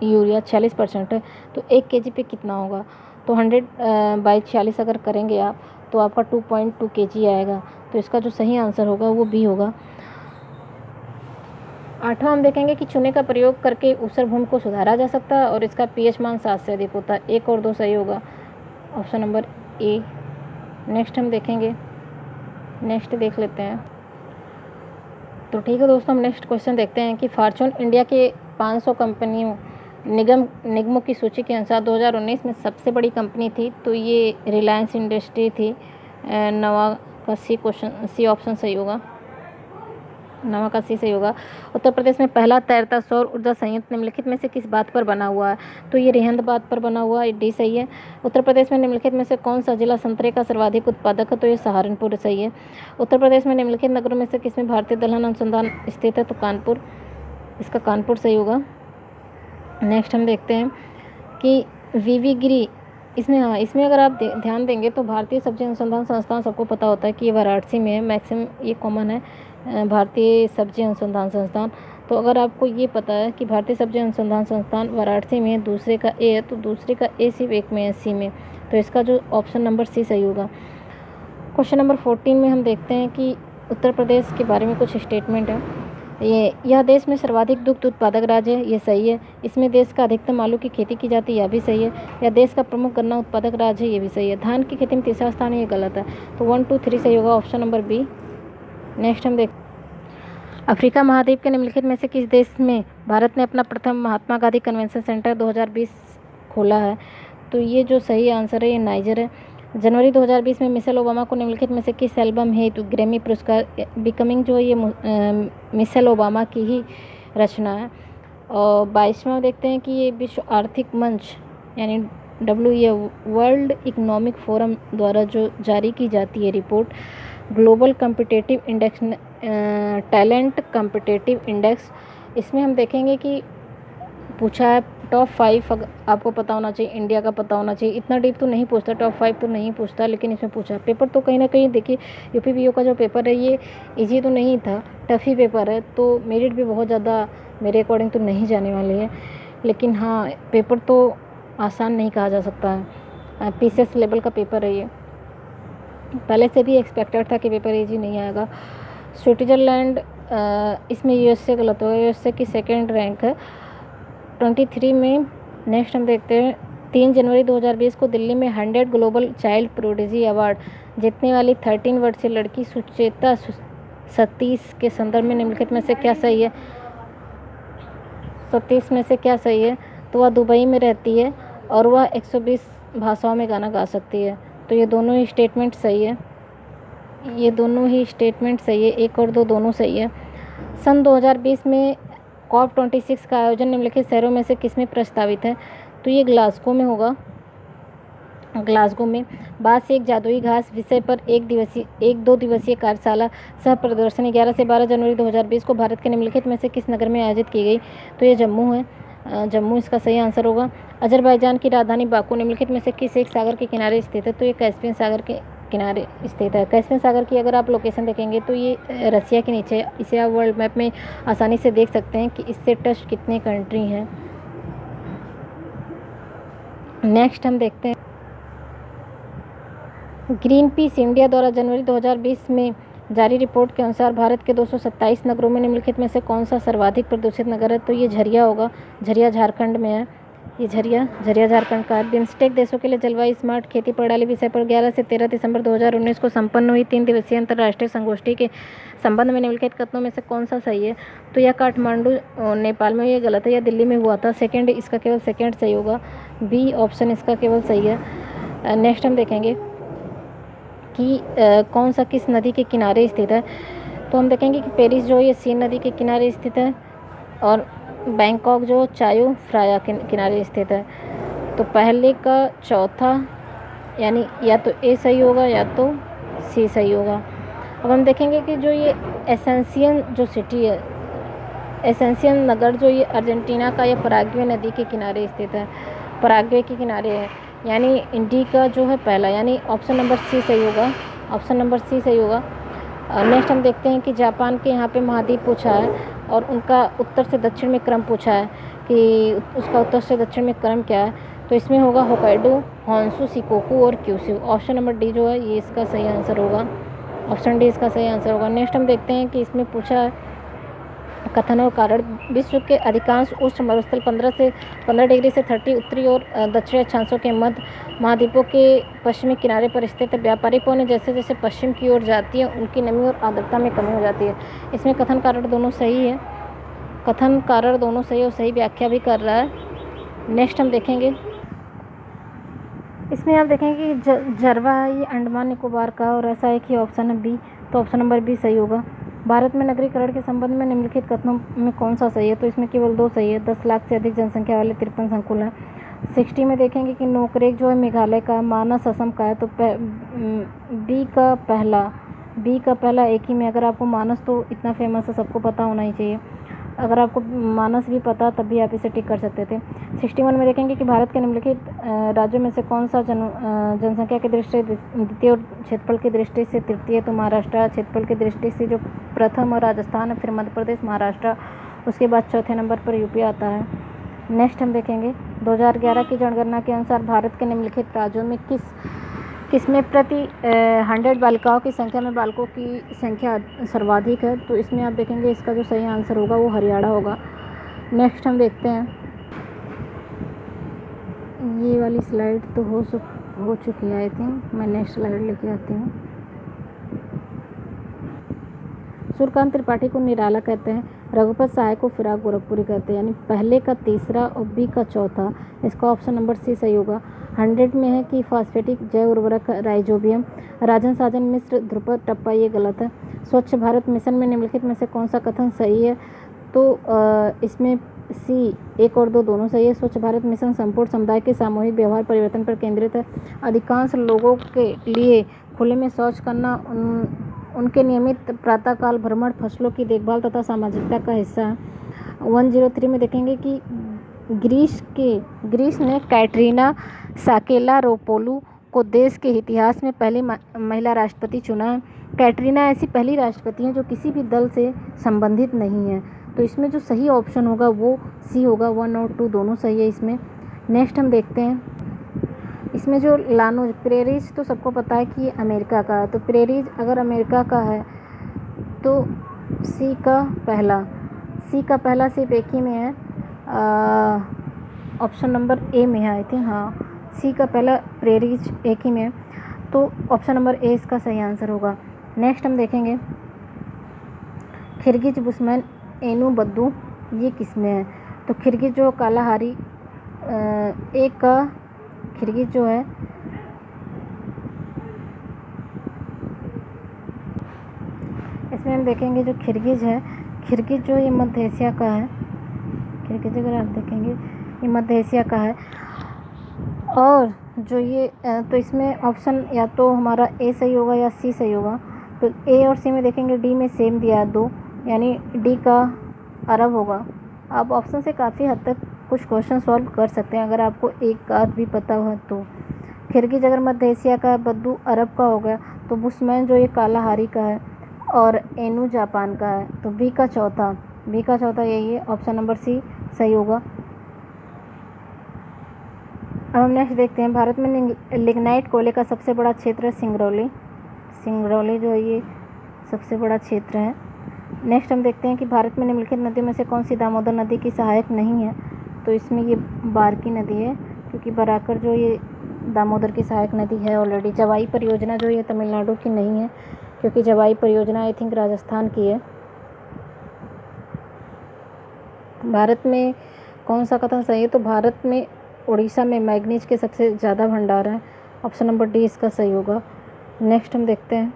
यूरिया, 46% है, तो 1 kg पे कितना होगा। तो 100/46 अगर करेंगे आप तो आपका 2.2 kg आएगा। तो इसका जो सही आंसर होगा वो बी होगा। 8वां हम देखेंगे कि चूने का प्रयोग करके ऊसर भूमि को सुधारा जा सकता है और इसका पीएच मान 7 से अधिक होता है। 1 और 2 सही होगा, ऑप्शन नंबर ए। नेक्स्ट हम देखेंगे, नेक्स्ट देख लेते हैं। तो ठीक है दोस्तों, हम नेक्स्ट क्वेश्चन देखते हैं कि फॉर्च्यून इंडिया के 500 कंपनियों निगमों की सूची के अनुसार 2019 में सबसे बड़ी कंपनी थी, तो ये रिलायंस इंडस्ट्री थी। नवा का सी क्वेश्चन, सी ऑप्शन सही होगा, नवा का सी सही होगा। उत्तर प्रदेश में पहला तैरता सौर ऊर्जा संयंत्र निम्नलिखित में से किस बात पर बना हुआ है, तो ये रिहंद पर बना हुआ है, डी सही है। उत्तर प्रदेश में निम्नलिखित में से कौन सा जिला संतरे का सर्वाधिक उत्पादक है, तो ये सहारनपुर सही है। उत्तर प्रदेश में निम्नलिखित नगरों में से किसमें भारतीय दलहन अनुसंधान स्थित है, तो कानपुर, इसका कानपुर सही होगा। नेक्स्ट हम देखते हैं कि वीवी गिरी, इसमें अगर आप ध्यान देंगे तो भारतीय सब्जी अनुसंधान संस्थान सबको पता होता है कि ये वाराणसी में है, मैक्सिमम ये कॉमन है, भारतीय सब्जी अनुसंधान संस्थान। तो अगर आपको ये पता है कि भारतीय सब्जी अनुसंधान संस्थान वाराणसी में, दूसरे का ए है, तो दूसरे का ए सिर्फ एक में है, सी में, तो इसका जो ऑप्शन नंबर सी सही होगा। क्वेश्चन नंबर 14 में हम देखते हैं कि उत्तर प्रदेश के बारे में कुछ स्टेटमेंट है। यह देश में सर्वाधिक दुग्ध उत्पादक राज्य है, ये सही है। इसमें देश का अधिकतम आलू की खेती की जाती है, यह भी सही है। यह देश का प्रमुख गन्ना उत्पादक राज्य है, ये भी सही है। धान की खेती में तीसरा स्थान है, ये गलत है, तो 1, 2, 3 सही होगा, ऑप्शन नंबर बी। नेक्स्ट हम देख, अफ्रीका महाद्वीप के निम्नलिखित में से किस देश में भारत ने अपना प्रथम महात्मा गांधी कन्वेंशन सेंटर 2020 खोला है, तो ये जो सही आंसर है ये नाइजर है। जनवरी 2020 में मिशेल ओबामा को निम्नलिखित में से किस एल्बम हेतु ग्रैमी पुरस्कार, बिकमिंग जो है ये मिशेल ओबामा की ही रचना है। और 22वां देखते हैं कि ये विश्व आर्थिक मंच यानी वर्ल्ड इकोनॉमिक फोरम द्वारा जो जारी की जाती है report, global competitive index, talent competitive index, इसमें हम देखेंगे कि पूछा है टॉप 5, आपको पता होना चाहिए, इंडिया का पता होना चाहिए, इतना डीप तो नहीं पूछता, टॉप 5 तो नहीं पूछता, लेकिन इसमें पूछा है। पेपर तो कहीं ना कहीं देखिए, यूपीपीओ का जो पेपर है ये इजी तो नहीं था, टफ ही पेपर है, तो मेरिट भी बहुत ज़्यादा मेरे अकॉर्डिंग तो नहीं जाने वाली है, लेकिन हाँ पेपर तो आसान नहीं कहा जा सकता है, पीसीएस लेवल का पेपर है ये, पहले से भी एक्सपेक्टेड था कि पेपर इजी नहीं आएगा। स्विट्ज़रलैंड, इसमें यूएसए गलत होगा, यूएसए की सेकेंड रैंक है 23 में। नेक्स्ट हम देखते हैं 3 जनवरी 2020 को दिल्ली में 100 ग्लोबल चाइल्ड प्रोडिजी अवार्ड जीतने वाली 13 वर्षीय लड़की सुचेता सतीश के संदर्भ में निम्नलिखित में से क्या सही है, 37 में से क्या सही है, तो वह दुबई में रहती है और वह 120 भाषाओं में गाना गा सकती है, तो ये दोनों ही स्टेटमेंट सही है, ये दोनों ही स्टेटमेंट सही है, 1 और 2 दोनों सही है। सन 2020 में COP26 का आयोजन निम्नलिखित शहरों में से किसमें प्रस्तावित है, तो ये ग्लासगो में होगा, ग्लासगो में। बांस से एक जादुई घास विषय पर 1-2 दिवसीय कार्यशाला सह प्रदर्शनी 11 से 12 जनवरी 2020 को भारत के निम्नलिखित में से किस नगर में आयोजित की गई, तो ये जम्मू है, जम्मू इसका सही आंसर होगा। अजरबैजान की राजधानी बाकू निम्नलिखित में से किस एक सागर के किनारे स्थित है, तो ये कैस्पियन सागर के किनारे स्थित है। कैस्पियन सागर की अगर आप लोकेशन देखेंगे तो ये रसिया के नीचे, इसे आप वर्ल्ड मैप में आसानी से देख सकते हैं कि इससे टच कितने कंट्री हैं। नेक्स्ट हम देखते हैं ग्रीन पीस इंडिया द्वारा जनवरी 2020 में जारी रिपोर्ट के अनुसार भारत के 227 नगरों में निम्नलिखित में से कौन सा सर्वाधिक प्रदूषित नगर है, तो ये झरिया होगा, झरिया झारखंड में है, ये झरिया झारखंड का। बिम्स्टेक देशों के लिए जलवायु स्मार्ट खेती प्रणाली विषय पर 11 से 13 दिसंबर 2019 को संपन्न हुई 3 दिवसीय अंतर्राष्ट्रीय संगोष्ठी के संबंध में निम्नलिखित कथनों में से कौन सा सही है, तो यह काठमांडू नेपाल में, ये गलत है, यह दिल्ली में हुआ था, सेकेंड, इसका केवल सेकेंड सही होगा, बी ऑप्शन इसका केवल सही है। नेक्स्ट हम देखेंगे कि कौन सा किस नदी के किनारे स्थित है, तो हम देखेंगे कि पेरिस जो ये सीन नदी के किनारे स्थित है और बैंकॉक जो चायो फ्राया के किनारे स्थित है, तो पहले का चौथा यानी या तो ए सही होगा या तो सी सही होगा। अब हम देखेंगे कि जो ये एसेंशियन जो सिटी है, एसेंशियन नगर जो ये अर्जेंटीना का या पराग्वे नदी के किनारे स्थित है, पराग्वे के किनारे है, यानी इंडिका जो है पहला, यानी ऑप्शन नंबर सी सही होगा, ऑप्शन नंबर सी सही होगा। नेक्स्ट हम देखते हैं कि जापान के यहाँ पे महाद्वीप पूछा है और उनका उत्तर से दक्षिण में क्रम पूछा है कि उसका उत्तर से दक्षिण में क्रम क्या है, तो इसमें होगा होकाइडो, होन्शु, शिकोकू और क्यूशू। ऑप्शन नंबर डी जो है ये इसका सही आंसर होगा, ऑप्शन डी इसका सही आंसर होगा। नेक्स्ट हम देखते हैं कि इसमें पूछा है कथन और कारण। विश्व के अधिकांश उष्ण मरुस्थल 15 डिग्री से 30 उत्तरी और दक्षिणी अक्षांशों के मध्य महाद्वीपों के पश्चिमी किनारे पर स्थित है। व्यापारिक पवनें जैसे जैसे पश्चिम की ओर जाती है उनकी नमी और आर्द्रता में कमी हो जाती है। इसमें कथन कारण दोनों सही है, कथन कारण दोनों सही और सही व्याख्या भी कर रहा है। नेक्स्ट हम देखेंगे, इसमें आप देखेंगे कि जरवा है ये अंडमान निकोबार का और ऐसा है कि ऑप्शन है बी, तो ऑप्शन नंबर बी सही होगा। भारत में नगरीकरण के संबंध में निम्नलिखित कथनों में कौन सा सही है, तो इसमें केवल 2 सही है। 10 लाख से अधिक जनसंख्या वाले 53 संकुल हैं। 60 में देखेंगे कि नोकरेक जो है मेघालय का, मानस असम का है, तो बी का पहला एक ही में। अगर आपको मानस तो इतना फेमस है, सबको पता होना ही चाहिए। अगर आपको मानस भी पता तब भी आप इसे टिक कर सकते थे। 61 में देखेंगे कि भारत के निम्नलिखित राज्यों में से कौन सा जनसंख्या की दृष्टि से द्वितीय और क्षेत्रफल की दृष्टि से तृतीय, तो महाराष्ट्र। क्षेत्रफल की दृष्टि से जो प्रथम और राजस्थान, फिर मध्य प्रदेश, महाराष्ट्र, उसके बाद चौथे नंबर पर यूपी आता है। नेक्स्ट हम देखेंगे 2011 की जनगणना के अनुसार भारत के निम्नलिखित राज्यों में किसमें प्रति 100 बालिकाओं की संख्या में बालकों की संख्या सर्वाधिक है, तो इसमें आप देखेंगे इसका जो सही आंसर होगा वो हरियाणा होगा। नेक्स्ट हम देखते हैं, ये वाली स्लाइड तो हो चुकी है आई थिंक, मैं नेक्स्ट स्लाइड लेके आती हूँ। सूर्यकांत त्रिपाठी को निराला कहते हैं, रघुपत सहाय को फिराक गोरखपुरी कहते हैं, यानी पहले का तीसरा और बी का चौथा, इसका ऑप्शन नंबर सी सही होगा। 100 में है कि फास्फेटिक जैव उर्वरक राइजोबियम। राजन साजन मिश्र ध्रुपद टप्पा, ये गलत है। स्वच्छ भारत मिशन में निम्नलिखित में से कौन सा कथन सही है, तो इसमें सी 1 और 2 दोनों सही है। स्वच्छ भारत मिशन संपूर्ण समुदाय के सामूहिक व्यवहार परिवर्तन पर केंद्रित है। अधिकांश लोगों के लिए खुले में शौच करना उनके नियमित प्रातःकाल भ्रमण, फसलों की देखभाल तथा सामाजिकता का हिस्सा है। 103 में देखेंगे कि ग्रीस ने कैटरीना साकेलारोपोलू को देश के इतिहास में पहली महिला राष्ट्रपति चुना है। कैटरीना ऐसी पहली राष्ट्रपति हैं जो किसी भी दल से संबंधित नहीं है, तो इसमें जो सही ऑप्शन होगा वो सी होगा। 1 और 2 दोनों सही है इसमें। नेक्स्ट हम देखते हैं, इसमें जो लानोज प्रेरीज तो सबको पता है कि ये अमेरिका का है, तो प्रेरीज अगर अमेरिका का है तो सी का पहला सिर्फ एक ही में है, ऑप्शन नंबर ए में है आई थिंक, हाँ सी का पहला प्रेरीज एक ही में है, तो ऑप्शन नंबर ए इसका सही आंसर होगा। नेक्स्ट हम देखेंगे खिरगिज बुशमैन एनू बद्दू, ये किस में है, तो खिरगिज जो कालाहारी एक का खिरगिज जो है इसमें हम देखेंगे जो खिरगिज है, खिरगिज जो ये मध्य एशिया का है, खिरगिज अगर आप देखेंगे ये मध्य एशिया का है। और जो ये तो इसमें ऑप्शन या तो हमारा ए सही होगा या सी सही होगा, तो ए और सी में देखेंगे डी में सेम दिया है 2, यानी डी का अरब होगा। आप ऑप्शन से काफ़ी हद तक कुछ क्वेश्चन सॉल्व कर सकते हैं अगर आपको एक आध भी पता हो तो। खिरगिज अगर मध्य एशिया का है, बद्दू अरब का हो गया, तो बुशमैन जो ये कालाहारी का है और एनू जापान का है, तो बी का चौथा यही है, ऑप्शन नंबर सी सही होगा। अब हम नेक्स्ट देखते हैं, भारत में लिग्नाइट कोयले का सबसे बड़ा क्षेत्र है सिंगरौली जो है ये सबसे बड़ा क्षेत्र है। नेक्स्ट हम देखते हैं कि भारत में निम्नलिखित नदियों में से कौन सी दामोदर नदी की सहायक नहीं है, तो इसमें ये बारकी नदी है, क्योंकि बराकर जो ये दामोदर की सहायक नदी है ऑलरेडी। जवाई परियोजना जो ये तमिलनाडु की नहीं है, क्योंकि जवाई परियोजना आई थिंक राजस्थान की है। भारत में कौन सा कथन सही है, तो भारत में उड़ीसा में मैग्नीज के सबसे ज़्यादा भंडार हैं, ऑप्शन नंबर डी इसका सही होगा। नेक्स्ट हम देखते हैं,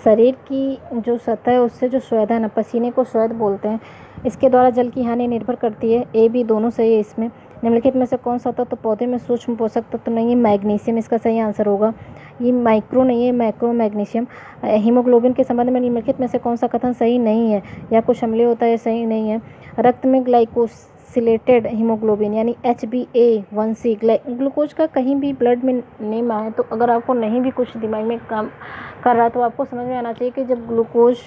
शरीर की जो सतह है उससे जो स्वेद है ना, पसीने को स्वेद बोलते हैं, इसके द्वारा जल की हानि निर्भर करती है। ए बी दोनों सही है इसमें। निम्नलिखित में से कौन सा तत्व पौधे में सूक्ष्म पोषक तत्व नहीं है, मैग्नीशियम इसका सही आंसर होगा। ये माइक्रो नहीं है, मैक्रो मैग्नीशियम। हीमोग्लोबिन के संबंध में निम्नलिखित में से कौन सा कथन सही नहीं है, या कुछ अम्लीय होता है सही नहीं है। रक्त में ग्लाइकोसिलेटेड हीमोग्लोबिन यानी HbA1c ग्लूकोज का कहीं भी ब्लड में नेम आए, तो अगर आपको नहीं भी कुछ दिमाग में काम कर रहा तो आपको समझ में आना चाहिए कि जब ग्लूकोज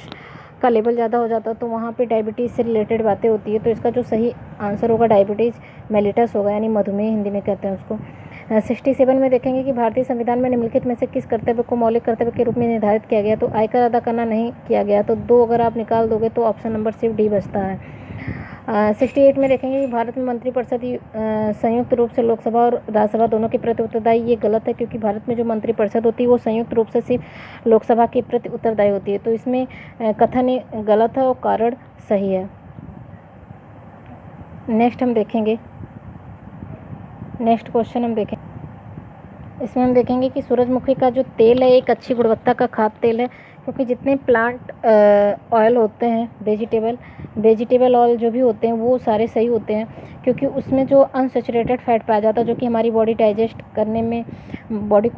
का लेवल ज़्यादा हो जाता है तो वहाँ पे डायबिटीज़ से रिलेटेड बातें होती है, तो इसका जो सही आंसर होगा डायबिटीज़ मेलिटस होगा, यानी मधुमेह हिंदी में कहते हैं उसको। 67 में देखेंगे कि भारतीय संविधान में निम्नलिखित में से किस कर्तव्य को मौलिक कर्तव्य के रूप में निर्धारित किया गया। तो आयकर अदा करना नहीं किया गया, तो 2 अगर आप निकाल दोगे तो ऑप्शन नंबर सिर्फ डी बचता है। 68 में देखेंगे कि भारत में मंत्रिपरिषद संयुक्त रूप से लोकसभा और राज्यसभा दोनों के प्रति उत्तरदायी। ये गलत है, क्योंकि भारत में जो मंत्रिपरिषद होती है वो संयुक्त रूप से सिर्फ लोकसभा के प्रति उत्तरदायी होती है। तो इसमें कथन गलत है और कारण सही है। नेक्स्ट हम देखेंगे, नेक्स्ट क्वेश्चन हम देखें, इसमें हम देखेंगे कि सूरजमुखी का जो तेल है एक अच्छी गुणवत्ता का खाद्य तेल है, क्योंकि जितने प्लांट ऑयल होते हैं, वेजिटेबल ऑयल जो भी होते हैं वो सारे सही होते हैं, क्योंकि उसमें जो अनसैचुरेटेड फैट पाया जाता है जो कि हमारी बॉडी को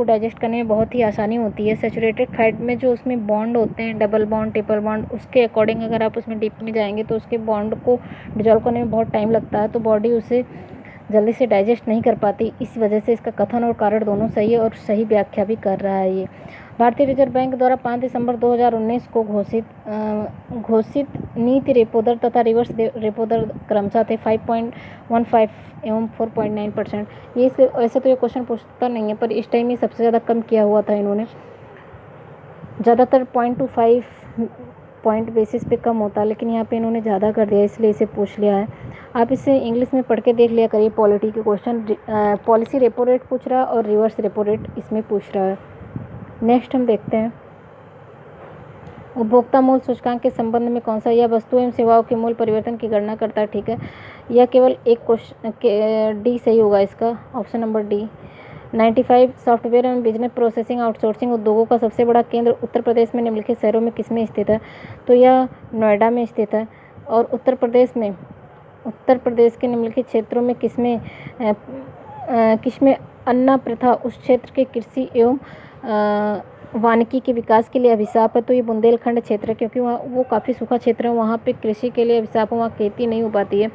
डाइजेस्ट करने में बहुत ही आसानी होती है। सैचुरेटेड फैट में जो उसमें बॉन्ड होते हैं, डबल बॉन्ड, ट्रिपल बॉन्ड, उसके अकॉर्डिंग अगर आप उसमें डीप में जाएंगे तो उसके बॉन्ड को डिजॉल्व करने में बहुत टाइम लगता है, तो बॉडी उसे जल्दी से डाइजेस्ट नहीं कर पाती। इस वजह से इसका कथन और कारण दोनों सही है और सही व्याख्या भी कर रहा है ये। भारतीय रिजर्व बैंक द्वारा 5 दिसंबर 2019 को घोषित नीति रेपो दर तथा रिवर्स रेपो दर क्रमशः थे 5.15 एवं 4.9%। ये वैसे तो ये क्वेश्चन पूछता नहीं है, पर इस टाइम ये सबसे ज़्यादा कम किया हुआ था इन्होंने। ज़्यादातर 0.25 पॉइंट बेसिस पे कम होता है, लेकिन यहाँ पे इन्होंने ज़्यादा कर दिया, इसलिए इसे पूछ लिया है। आप इसे इंग्लिश में पढ़ के देख लिया करिए। पॉलिटी के क्वेश्चन पॉलिसी रेपो रेट पूछ रहा है और रिवर्स रेपो रेट इसमें पूछ रहा है। नेक्स्ट हम देखते हैं, उपभोक्ता मूल्य सूचकांक के संबंध में कौन सा यह वस्तु एवं सेवाओं के मूल्य परिवर्तन की गणना करता है। ठीक है, यह केवल एक क्वेश्चन डी सही होगा इसका, ऑप्शन नंबर डी। 95 सॉफ्टवेयर एवं बिजनेस प्रोसेसिंग आउटसोर्सिंग उद्योगों का सबसे बड़ा केंद्र उत्तर प्रदेश में निम्नलिखित शहरों में किसमें स्थित है। तो यह नोएडा में स्थित है। और उत्तर प्रदेश के निम्नलिखित क्षेत्रों में किसमें अन्ना प्रथा उस क्षेत्र के कृषि एवं वानिकी के विकास के लिए अभिशाप है। तो ये बुंदेलखंड क्षेत्र है, क्योंकि वहाँ वो काफ़ी सूखा क्षेत्र है, वहाँ पे कृषि के लिए अभिशाप है, वहाँ खेती नहीं हो पाती है।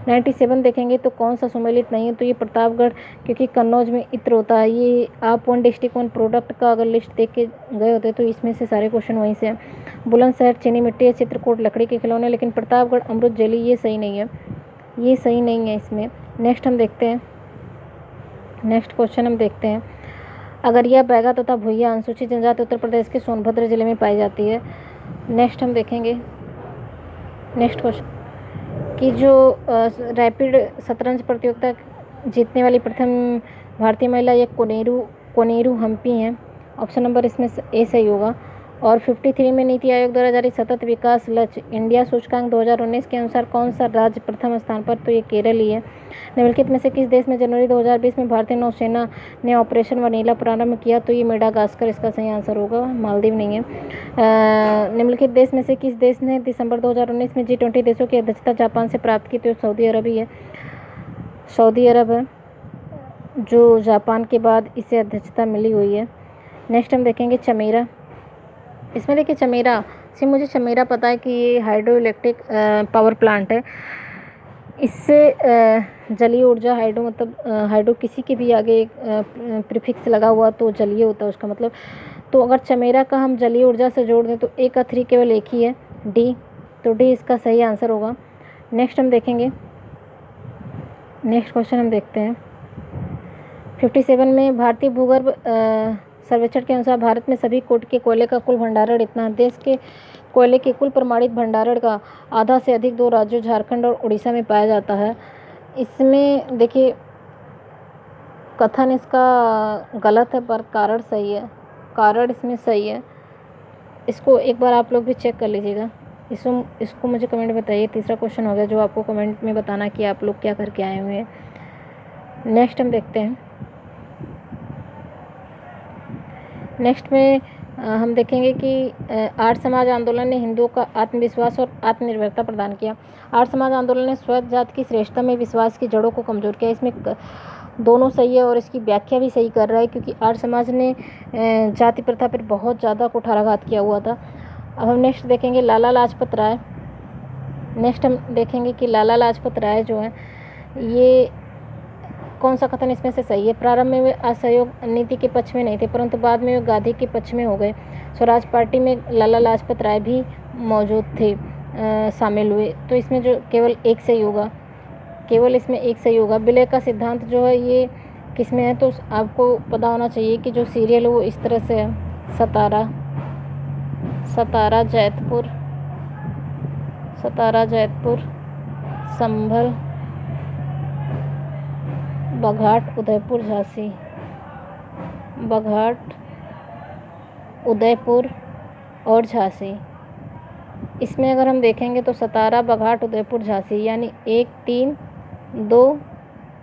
97 देखेंगे तो कौन सा सुमेलित नहीं है। तो ये प्रतापगढ़, क्योंकि कन्नौज में इत्र होता है। ये आप वन डिस्ट्रिक्ट वन प्रोडक्ट का अगर लिस्ट देख के गए होते तो इसमें से सारे क्वेश्चन वहीं से हैं। बुलंदशहर चीनी मिट्टी है, चित्रकूट लकड़ी के खिलौने, लेकिन प्रतापगढ़ अमृत जली, ये सही नहीं है, ये सही नहीं है इसमें। नेक्स्ट हम देखते हैं, नेक्स्ट क्वेश्चन हम देखते हैं, अगरिया, बैगा तथा भुइयां अनुसूचित जनजाति उत्तर प्रदेश के सोनभद्र जिले में पाई जाती है। नेक्स्ट हम देखेंगे, नेक्स्ट क्वेश्चन कि जो रैपिड शतरंज प्रतियोगिता जीतने वाली प्रथम भारतीय महिला ये कोनेरू हम्पी हैं। ऑप्शन नंबर इसमें ए सही होगा। और 53 में नीति आयोग द्वारा जारी सतत विकास लक्ष्य इंडिया सूचकांक 2019 के अनुसार कौन सा राज्य प्रथम स्थान पर। तो ये केरल ही है। निम्नलिखित में से किस देश में जनवरी 2020 में भारतीय नौसेना ने ऑपरेशन वनीला प्रारंभ किया। तो ये मेडागास्कर इसका सही आंसर होगा, मालदीव नहीं है। निम्नलिखित देश में से किस देश ने दिसंबर 2019 में G20 देशों की अध्यक्षता जापान से प्राप्त की। तो सऊदी अरब ही है, सऊदी अरब है जो जापान के बाद इसे अध्यक्षता मिली हुई है। नेक्स्ट हम देखेंगे चमेरा। इसमें देखिए चमेरा से मुझे चमेरा पता है कि ये हाइड्रो इलेक्ट्रिक पावर प्लांट है। इससे जलीय ऊर्जा, हाइड्रो मतलब हाइड्रो किसी के भी आगे एक प्रीफिक्स लगा हुआ तो जलीय होता है उसका मतलब। तो अगर चमेरा का हम जलीय ऊर्जा से जोड़ दें तो ए का 3 केवल एक ही है, डी। तो डी इसका सही आंसर होगा। नेक्स्ट हम देखेंगे, नेक्स्ट क्वेश्चन हम देखते हैं 57 में भारतीय भूगर्भ सर्वेक्षण के अनुसार भारत में सभी कोट के कोयले का कुल भंडारण इतना। देश के कोयले के कुल प्रमाणित भंडारण का आधा से अधिक 2 राज्यों झारखंड और उड़ीसा में पाया जाता है। इसमें देखिए कथन इसका गलत है पर कारण सही है, कारण इसमें सही है। इसको एक बार आप लोग भी चेक कर लीजिएगा। इसको मुझे कमेंट में बताइए। तीसरा क्वेश्चन हो गया जो आपको कमेंट में बताना कि आप लोग क्या करके आए हुए हैं। नेक्स्ट हम देखते हैं, नेक्स्ट में हम देखेंगे कि आर्य समाज आंदोलन ने हिंदुओं का आत्मविश्वास और आत्मनिर्भरता प्रदान किया। आर्य समाज आंदोलन ने स्वयं जाति की श्रेष्ठता में विश्वास की जड़ों को कमजोर किया। इसमें दोनों सही है और इसकी व्याख्या भी सही कर रहा है, क्योंकि आर्य समाज ने जाति प्रथा पर बहुत ज़्यादा कुठाराघात किया हुआ था। अब हम नेक्स्ट देखेंगे लाला लाजपत राय। नेक्स्ट हम देखेंगे कि लाला लाजपत राय जो है ये कौन सा कथन इसमें से सही है। प्रारंभ में वे असहयोग नीति के पक्ष में नहीं थे, परंतु बाद में वे गांधी के पक्ष में हो गए। स्वराज पार्टी में लाला लाजपत राय भी मौजूद थे, शामिल हुए। तो इसमें जो केवल एक सही होगा, केवल इसमें एक सही होगा। विलय का सिद्धांत जो है ये किस में है, तो आपको पता होना चाहिए कि जो सीरियल है वो इस तरह से है। सतारा, सतारा जैतपुर, सतारा जैतपुर, संभल, बघाट उदयपुर झांसी, बघाट उदयपुर और झांसी। इसमें अगर हम देखेंगे तो सतारा, बघाट, उदयपुर, झांसी, यानी 1 3 2,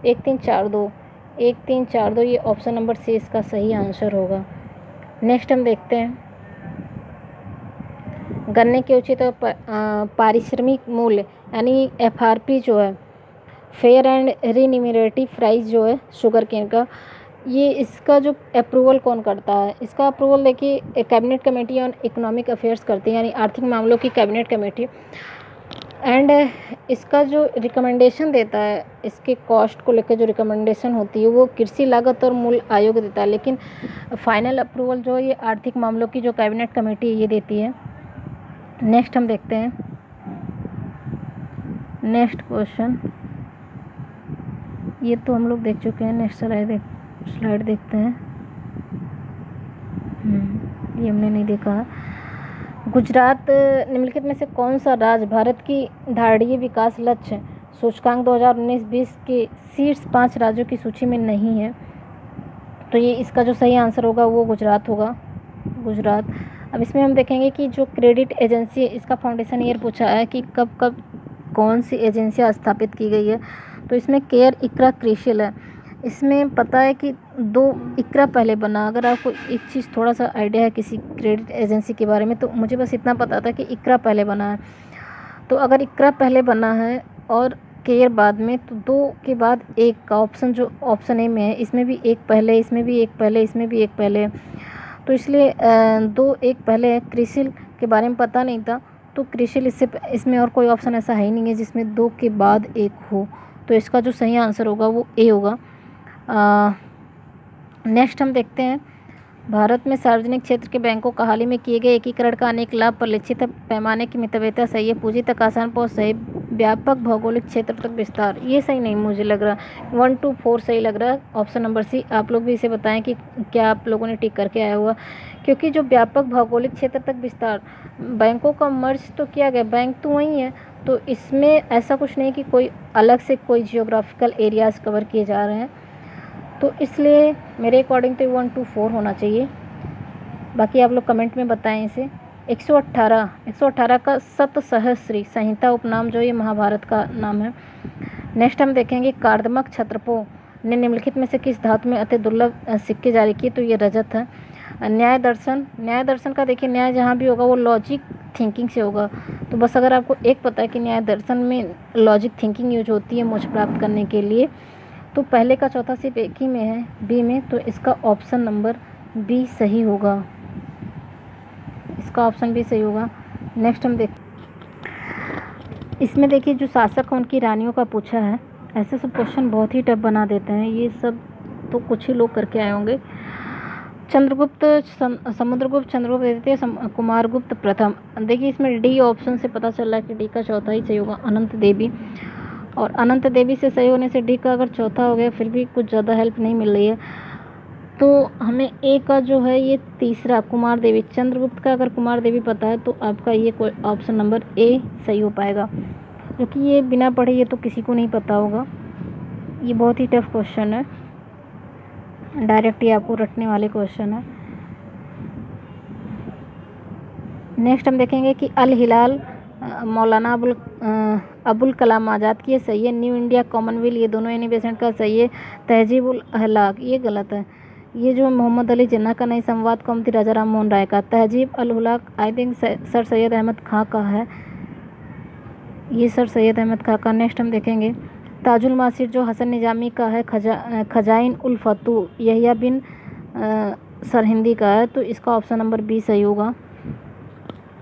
1 3 4 2, 1 3 4 2, ये ऑप्शन नंबर सी इसका सही आंसर होगा। नेक्स्ट हम देखते हैं, गन्ने के उचित पारिश्रमिक मूल्य यानी FRP जो है, फेयर एंड रिन्यूमरेटिव प्राइस जो है शुगर केन का, ये इसका जो अप्रूवल कौन करता है? इसका अप्रूवल देखिए cabinet committee on economic affairs करती है, यानी आर्थिक मामलों की कैबिनेट कमेटी। एंड इसका जो रिकमेंडेशन देता है, इसके कॉस्ट को लेकर जो रिकमेंडेशन होती है वो कृषि लागत और मूल्य आयोग देता है, लेकिन फाइनल अप्रूवल जो है ये आर्थिक मामलों की जो कैबिनेट कमेटी है ये देती है। नेक्स्ट हम देखते हैं, नेक्स्ट क्वेश्चन, ये तो हम लोग देख चुके हैं। नेक्स्ट स्लाइड देखते हैं। ये हमने नहीं देखा है। गुजरात निम्नलिखित में से कौन सा राज्य भारत की धारणीय विकास लक्ष्य सूचकांक 2019-20 के शीर्ष 5 राज्यों की सूची में नहीं है? तो ये इसका जो सही आंसर होगा वो गुजरात होगा, गुजरात। अब इसमें हम देखेंगे कि जो क्रेडिट एजेंसी है इसका फाउंडेशन ईयर पूछा है कि कब कब कौन सी एजेंसियाँ स्थापित की गई है। तो इसमें केयर इकरा क्रिशिल है। इसमें पता है कि 2 इकरा पहले बना। अगर आपको एक चीज़ थोड़ा सा आइडिया है किसी क्रेडिट एजेंसी के बारे में, तो मुझे बस इतना पता था कि इकरा पहले बना है। तो अगर इकरा पहले बना है और केयर बाद में, तो 2 के बाद 1 का ऑप्शन जो ऑप्शन ए में है, इसमें भी 1 पहले, इसमें भी 1 पहले, इसमें भी 1 पहले, तो इसलिए 2 1 पहले है। क्रिशिल के बारे में पता नहीं था, तो क्रिशिल इसमें और कोई ऑप्शन ऐसा है ही नहीं है जिसमें 2 के बाद 1 हो। तो इसका जो सही आंसर होगा वो ए होगा। नेक्स्ट हम देखते हैं, भारत में सार्वजनिक क्षेत्र के बैंकों का हाल ही में किए गए एकीकरण का अनेक लाभ परिलक्षित पैमाने की मितव्ययता सही है, पूंजी तक आसान पहुंच सही, व्यापक भौगोलिक क्षेत्र तक विस्तार, ये सही नहीं मुझे लग रहा। 1 2 4 सही लग रहा है, ऑप्शन नंबर सी। आप लोग भी इसे बताएं कि क्या आप लोगों ने टिक करके आया हुआ, क्योंकि जो व्यापक भौगोलिक क्षेत्र तक विस्तार, बैंकों का मर्ज तो किया गया, बैंक तो वही है, तो इसमें ऐसा कुछ नहीं कि कोई अलग से कोई जियोग्राफिकल एरियाज़ कवर किए जा रहे हैं, तो इसलिए मेरे अकॉर्डिंग तो 1 2 4 होना चाहिए। बाकी आप लोग कमेंट में बताएं इसे। 118 का सतसहस्री संहिता उपनाम जो ये महाभारत का नाम है। नेक्स्ट हम देखेंगे, कार्दमक क्षत्रपों ने निम्नलिखित में से किस धातु में अति दुर्लभ सिक्के जारी किए? तो ये रजत है। न्याय दर्शन का देखिए, न्याय जहाँ भी होगा वो लॉजिक थिंकिंग से होगा। तो बस अगर आपको एक पता है कि न्याय दर्शन में लॉजिक थिंकिंग यूज होती है मोक्ष प्राप्त करने के लिए, तो पहले का चौथा सिर्फ एक ही में है, बी में, तो इसका ऑप्शन नंबर बी सही होगा, इसका ऑप्शन बी सही होगा। नेक्स्ट हम इसमें देखिए जो शासक हैं उनकी रानियों का पूछा है। ऐसे सब क्वेश्चन बहुत ही टफ बना देते हैं, ये सब तो कुछ ही लोग करके आए होंगे। चंद्रगुप्त, समुद्रगुप्त, चंद्रगुप्त द्वितीय, कुमारगुप्त प्रथम। देखिए इसमें डी ऑप्शन से पता चल रहा है कि डी का चौथा ही सही होगा, अनंत देवी। और अनंत देवी से सही होने से डी का अगर चौथा हो गया, फिर भी कुछ ज़्यादा हेल्प नहीं मिल रही है, तो हमें ए का जो है ये तीसरा कुमार देवी, चंद्रगुप्त का अगर कुमार देवी पता है तो आपका ये कोई ऑप्शन नंबर ए सही हो पाएगा, क्योंकि ये बिना पढ़े ये तो किसी को नहीं पता होगा। ये बहुत ही टफ क्वेश्चन है, डायरेक्ट ये आपको रटने वाले क्वेश्चन है। नेक्स्ट हम देखेंगे कि अल हिलाल मौलाना अबुल कलाम आज़ाद की ये सही है। न्यू इंडिया कॉमनवेल्थ ये दोनों यूनिवर्सिटी का सही है। तहजीब उल अहलाक ये गलत है, ये जो मोहम्मद अली जिन्ना का नहीं, संवाद कौमुदी राजा राम मोहन राय का। तहजीब अल अहलाक I think sir Syed Ahmad Khan का है, ये सर सैयद अहमद खां का। नेक्स्ट हम देखेंगे ताजुल मासिर जो हसन निजामी का है, खजाइन उल फतू यहिया बिन सरहिंदी का है, तो इसका ऑप्शन नंबर बी सही होगा,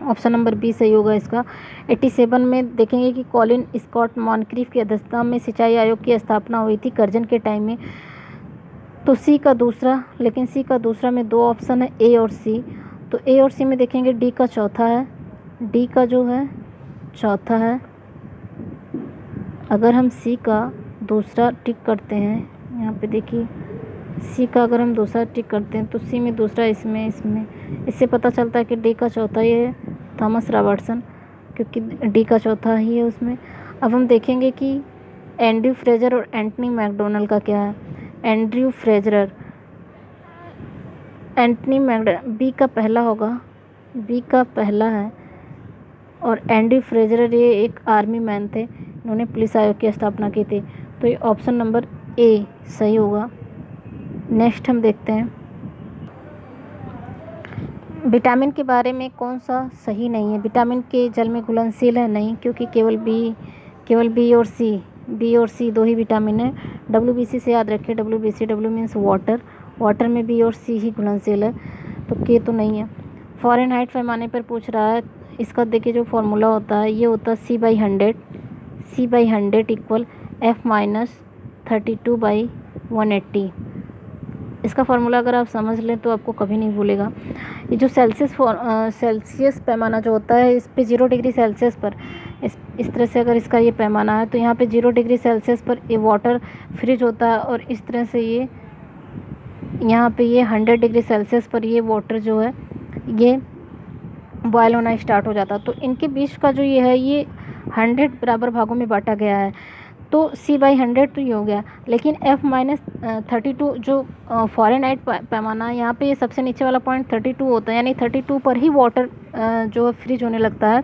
ऑप्शन नंबर बी सही होगा इसका। 87 में देखेंगे कि कॉलिन स्कॉट मॉनक्रीफ की अध्यक्षता में सिंचाई आयोग की स्थापना हुई थी कर्जन के टाइम में, तो सी का दूसरा, लेकिन सी का दूसरा में 2 ऑप्शन है ए और सी, तो ए और सी में देखेंगे डी का चौथा है, डी का जो है चौथा है। अगर हम सी का दूसरा टिक करते हैं, यहाँ पे देखिए सी का अगर हम दूसरा टिक करते हैं तो सी में दूसरा, इसमें इससे पता चलता है कि डी का चौथा ये है थॉमस रॉबर्टसन, क्योंकि डी का चौथा ही है उसमें। अब हम देखेंगे कि एंड्रयू फ्रेजर और एंटनी मैकडोनल का क्या है। Andrew Fraser, Antony McDonnell B का पहला होगा, बी का पहला है। और एंड्रयू फ्रेजर ये एक आर्मी मैन थे, इन्होंने पुलिस आयोग की स्थापना की थी। तो ये ऑप्शन नंबर ए सही होगा। नेक्स्ट हम देखते हैं विटामिन के बारे में कौन सा सही नहीं है। विटामिन के जल में घुलनशील है, नहीं, क्योंकि केवल बी और सी दो ही विटामिन है। WBC से याद रखिए, WBC, W means water, water में बी और सी ही घुलनशील है, तो के तो नहीं है। फ़ारेनहाइट पैमाने पर पूछ रहा है, इसका देखिए जो फार्मूला होता है ये होता है C/100, C/100 इक्वल F-32/180। इसका फार्मूला अगर आप समझ लें तो आपको कभी नहीं भूलेगा। ये जो सेल्सियस पैमाना जो होता है, इस पे 0 डिग्री सेल्सियस पर इस तरह से अगर इसका ये पैमाना है तो यहाँ पे 0 डिग्री सेल्सियस पर ये वाटर फ्रीज होता है, और इस तरह से ये यहाँ पे ये 100 डिग्री सेल्सियस पर ये वाटर जो है ये बॉयल होना स्टार्ट हो जाता है। तो इनके बीच का जो ये है ये 100 बराबर भागों में बांटा गया है, तो C/100 तो ये हो गया। लेकिन F-32 जो फ़ारेनहाइट पैमाना है, यहाँ पे ये सबसे नीचे वाला पॉइंट 32 होता है, यानी 32 पर ही वाटर जो है फ्रीज होने लगता है।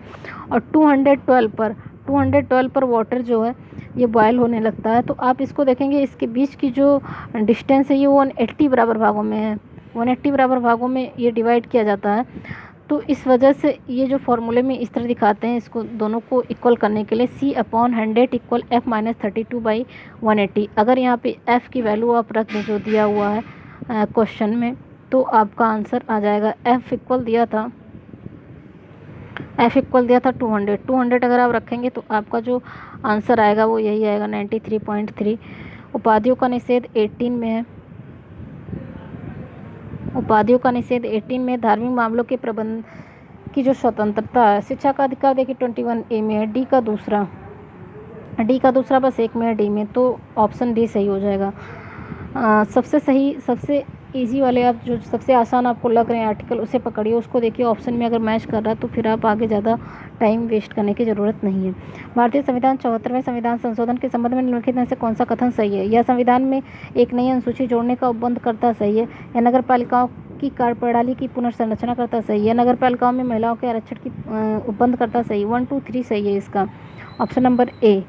और 212 पर वाटर जो है ये बॉयल होने लगता है। तो आप इसको देखेंगे, इसके बीच की जो डिस्टेंस है ये 180 बराबर भागों में है, 180 बराबर भागों में ये डिवाइड किया जाता है। तो इस वजह से ये जो फॉर्मूले में इस तरह दिखाते हैं, इसको दोनों को इक्वल करने के लिए C/100 इक्वल F-32/180। अगर यहाँ पे F की वैल्यू आप रख दें जो दिया हुआ है क्वेश्चन में, तो आपका आंसर आ जाएगा। F इक्वल दिया था 200, 200 अगर आप रखेंगे तो आपका जो आंसर आएगा वो यही आएगा 93.3। उपाधियों का निषेध 18 में है, उपाधियों का निषेध 18 में। धार्मिक मामलों के प्रबंध की जो स्वतंत्रता है, शिक्षा का अधिकार देखिए 21A में है। डी का दूसरा बस एक में है, डी में, तो ऑप्शन डी सही हो जाएगा। सबसे सही, सबसे इजी वाले, आप जो सबसे आसान आपको लग रहे हैं आर्टिकल उसे पकड़िए, उसको देखिए, ऑप्शन में अगर मैच कर रहा है तो फिर आप आगे ज़्यादा टाइम वेस्ट करने की ज़रूरत नहीं है। भारतीय संविधान 74वें संविधान संशोधन के संबंध में निम्नलिखित में से कौन सा कथन सही है। यह संविधान में एक नई अनुसूची जोड़ने का उपबंध करता सही है, या नगर पालिकाओं की कार्यप्रणाली की पुनर्संरचना करता सही है, नगर पालिकाओं में महिलाओं के आरक्षण की उपबंध करता सही। 1, 2, 3 सही है इसका, ऑप्शन नंबर ए।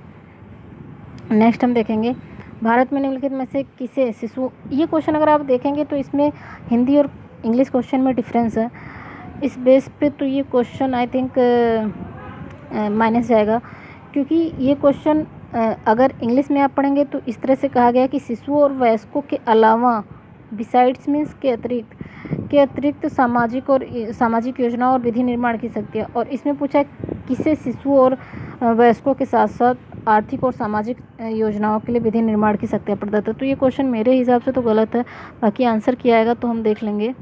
नेक्स्ट हम देखेंगे भारत में निम्नलिखित में से किसे शिशु, ये क्वेश्चन अगर आप देखेंगे तो इसमें हिंदी और इंग्लिश क्वेश्चन में डिफरेंस है, इस बेस पे तो ये क्वेश्चन आई थिंक माइनस जाएगा, क्योंकि ये क्वेश्चन अगर इंग्लिश में आप पढ़ेंगे तो इस तरह से कहा गया कि शिशुओं और वयस्कों के अलावा, बिसाइड्स मीन्स के अतिरिक्त सामाजिक योजनाओं और विधि निर्माण की शक्ति है। और इसमें पूछा है किसे शिशुओं और वयस्कों के साथ साथ आर्थिक और सामाजिक योजनाओं के लिए विधि निर्माण की शक्तियाँ प्रदत्त है। तो ये क्वेश्चन मेरे हिसाब से तो गलत है, बाकी आंसर क्या आएगा तो हम देख लेंगे।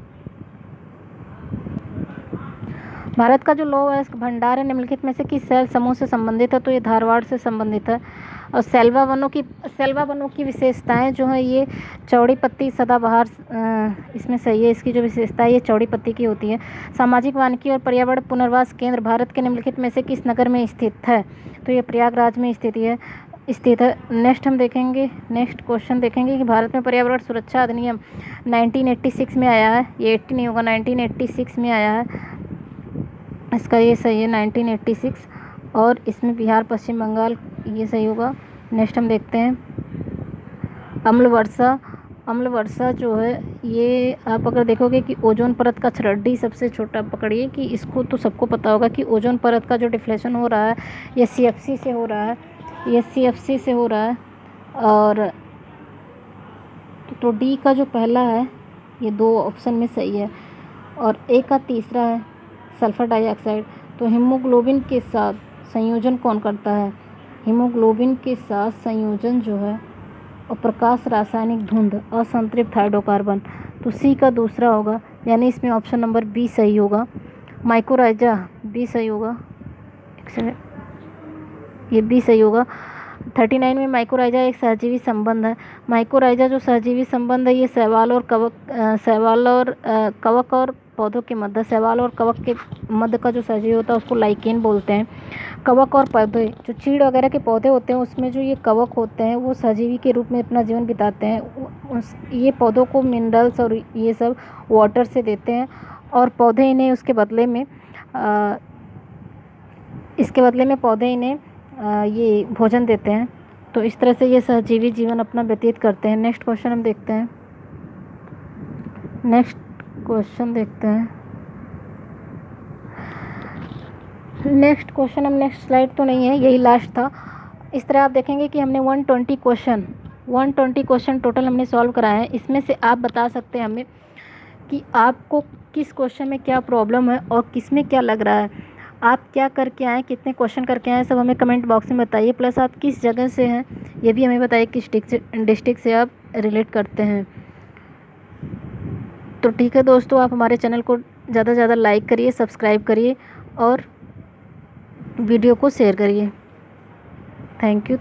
भारत का जो लौह अयस्क भंडार है निम्नलिखित में से किस शैल समूह से संबंधित है, तो ये धारवाड़ से संबंधित है। और सेल्वा वनों की विशेषताएं जो है ये चौड़ी पत्ती सदाबहार, इसमें सही है, इसकी जो विशेषता है ये चौड़ी पत्ती की होती है। सामाजिक वानिकी और पर्यावरण पुनर्वास केंद्र भारत के निम्नलिखित में से किस नगर में स्थित है, तो ये प्रयागराज में स्थित है। नेक्स्ट क्वेश्चन देखेंगे कि भारत में पर्यावरण सुरक्षा अधिनियम 1986 में आया है, ये 80 नहीं होगा, 1986 में आया है, इसका ये सही है 1986। और इसमें बिहार पश्चिम बंगाल ये सही होगा। नेक्स्ट हम देखते हैं अम्ल वर्षा जो है ये आप अगर देखोगे कि ओजोन परत का छड़ड्डी सबसे छोटा, पकड़िए कि इसको तो सबको पता होगा कि ओजोन परत का जो डिफ्लेशन हो रहा है ये CFC से हो रहा है, और तो डी का जो पहला है ये 2 ऑप्शन में सही है, और ए का तीसरा है सल्फर डाइऑक्साइड। तो हीमोग्लोबिन के साथ संयोजन कौन करता है, हीमोग्लोबिन के साथ संयोजन जो है और प्रकाश रासायनिक धुंध असंतृप्त हाइड्रोकार्बन, तो सी का दूसरा होगा, यानी इसमें ऑप्शन नंबर बी सही होगा। माइकोराइजा बी सही होगा, ये बी सही होगा। 39 में माइकोराइजा एक सहजीवी संबंध है। माइकोराइजा जो सहजीवी संबंध है ये शैवाल और कवक और पौधों के मध्य, शैवाल और कवक के मध्य का जो सहजीवी होता है उसको लाइकेन बोलते हैं। कवक और पौधे जो चीड़ वगैरह के पौधे होते हैं उसमें जो ये कवक होते हैं वो सहजीवी के रूप में अपना जीवन बिताते हैं। ये पौधों को मिनरल्स और ये सब वाटर से देते हैं और पौधे इन्हें उसके बदले में पौधे इन्हें ये भोजन देते हैं। तो इस तरह से ये सहजीवी जीवन अपना व्यतीत करते हैं। नेक्स्ट क्वेश्चन हम देखते हैं। नेक्स्ट स्लाइड तो नहीं है, यही लास्ट था। इस तरह आप देखेंगे कि हमने 120 क्वेश्चन टोटल हमने सॉल्व कराए हैं। इसमें से आप बता सकते हैं हमें कि आपको किस क्वेश्चन में क्या प्रॉब्लम है और किस में क्या लग रहा है। आप क्या करके आए, कितने क्वेश्चन करके आए, सब हमें कमेंट बॉक्स में बताइए। प्लस आप किस जगह से हैं ये भी हमें बताइए, किस डिस्ट्रिक्ट से आप रिलेट करते हैं। तो ठीक है दोस्तों, आप हमारे चैनल को ज़्यादा से ज़्यादा लाइक करिए, सब्सक्राइब करिए और वीडियो को शेयर करिए। Thank you.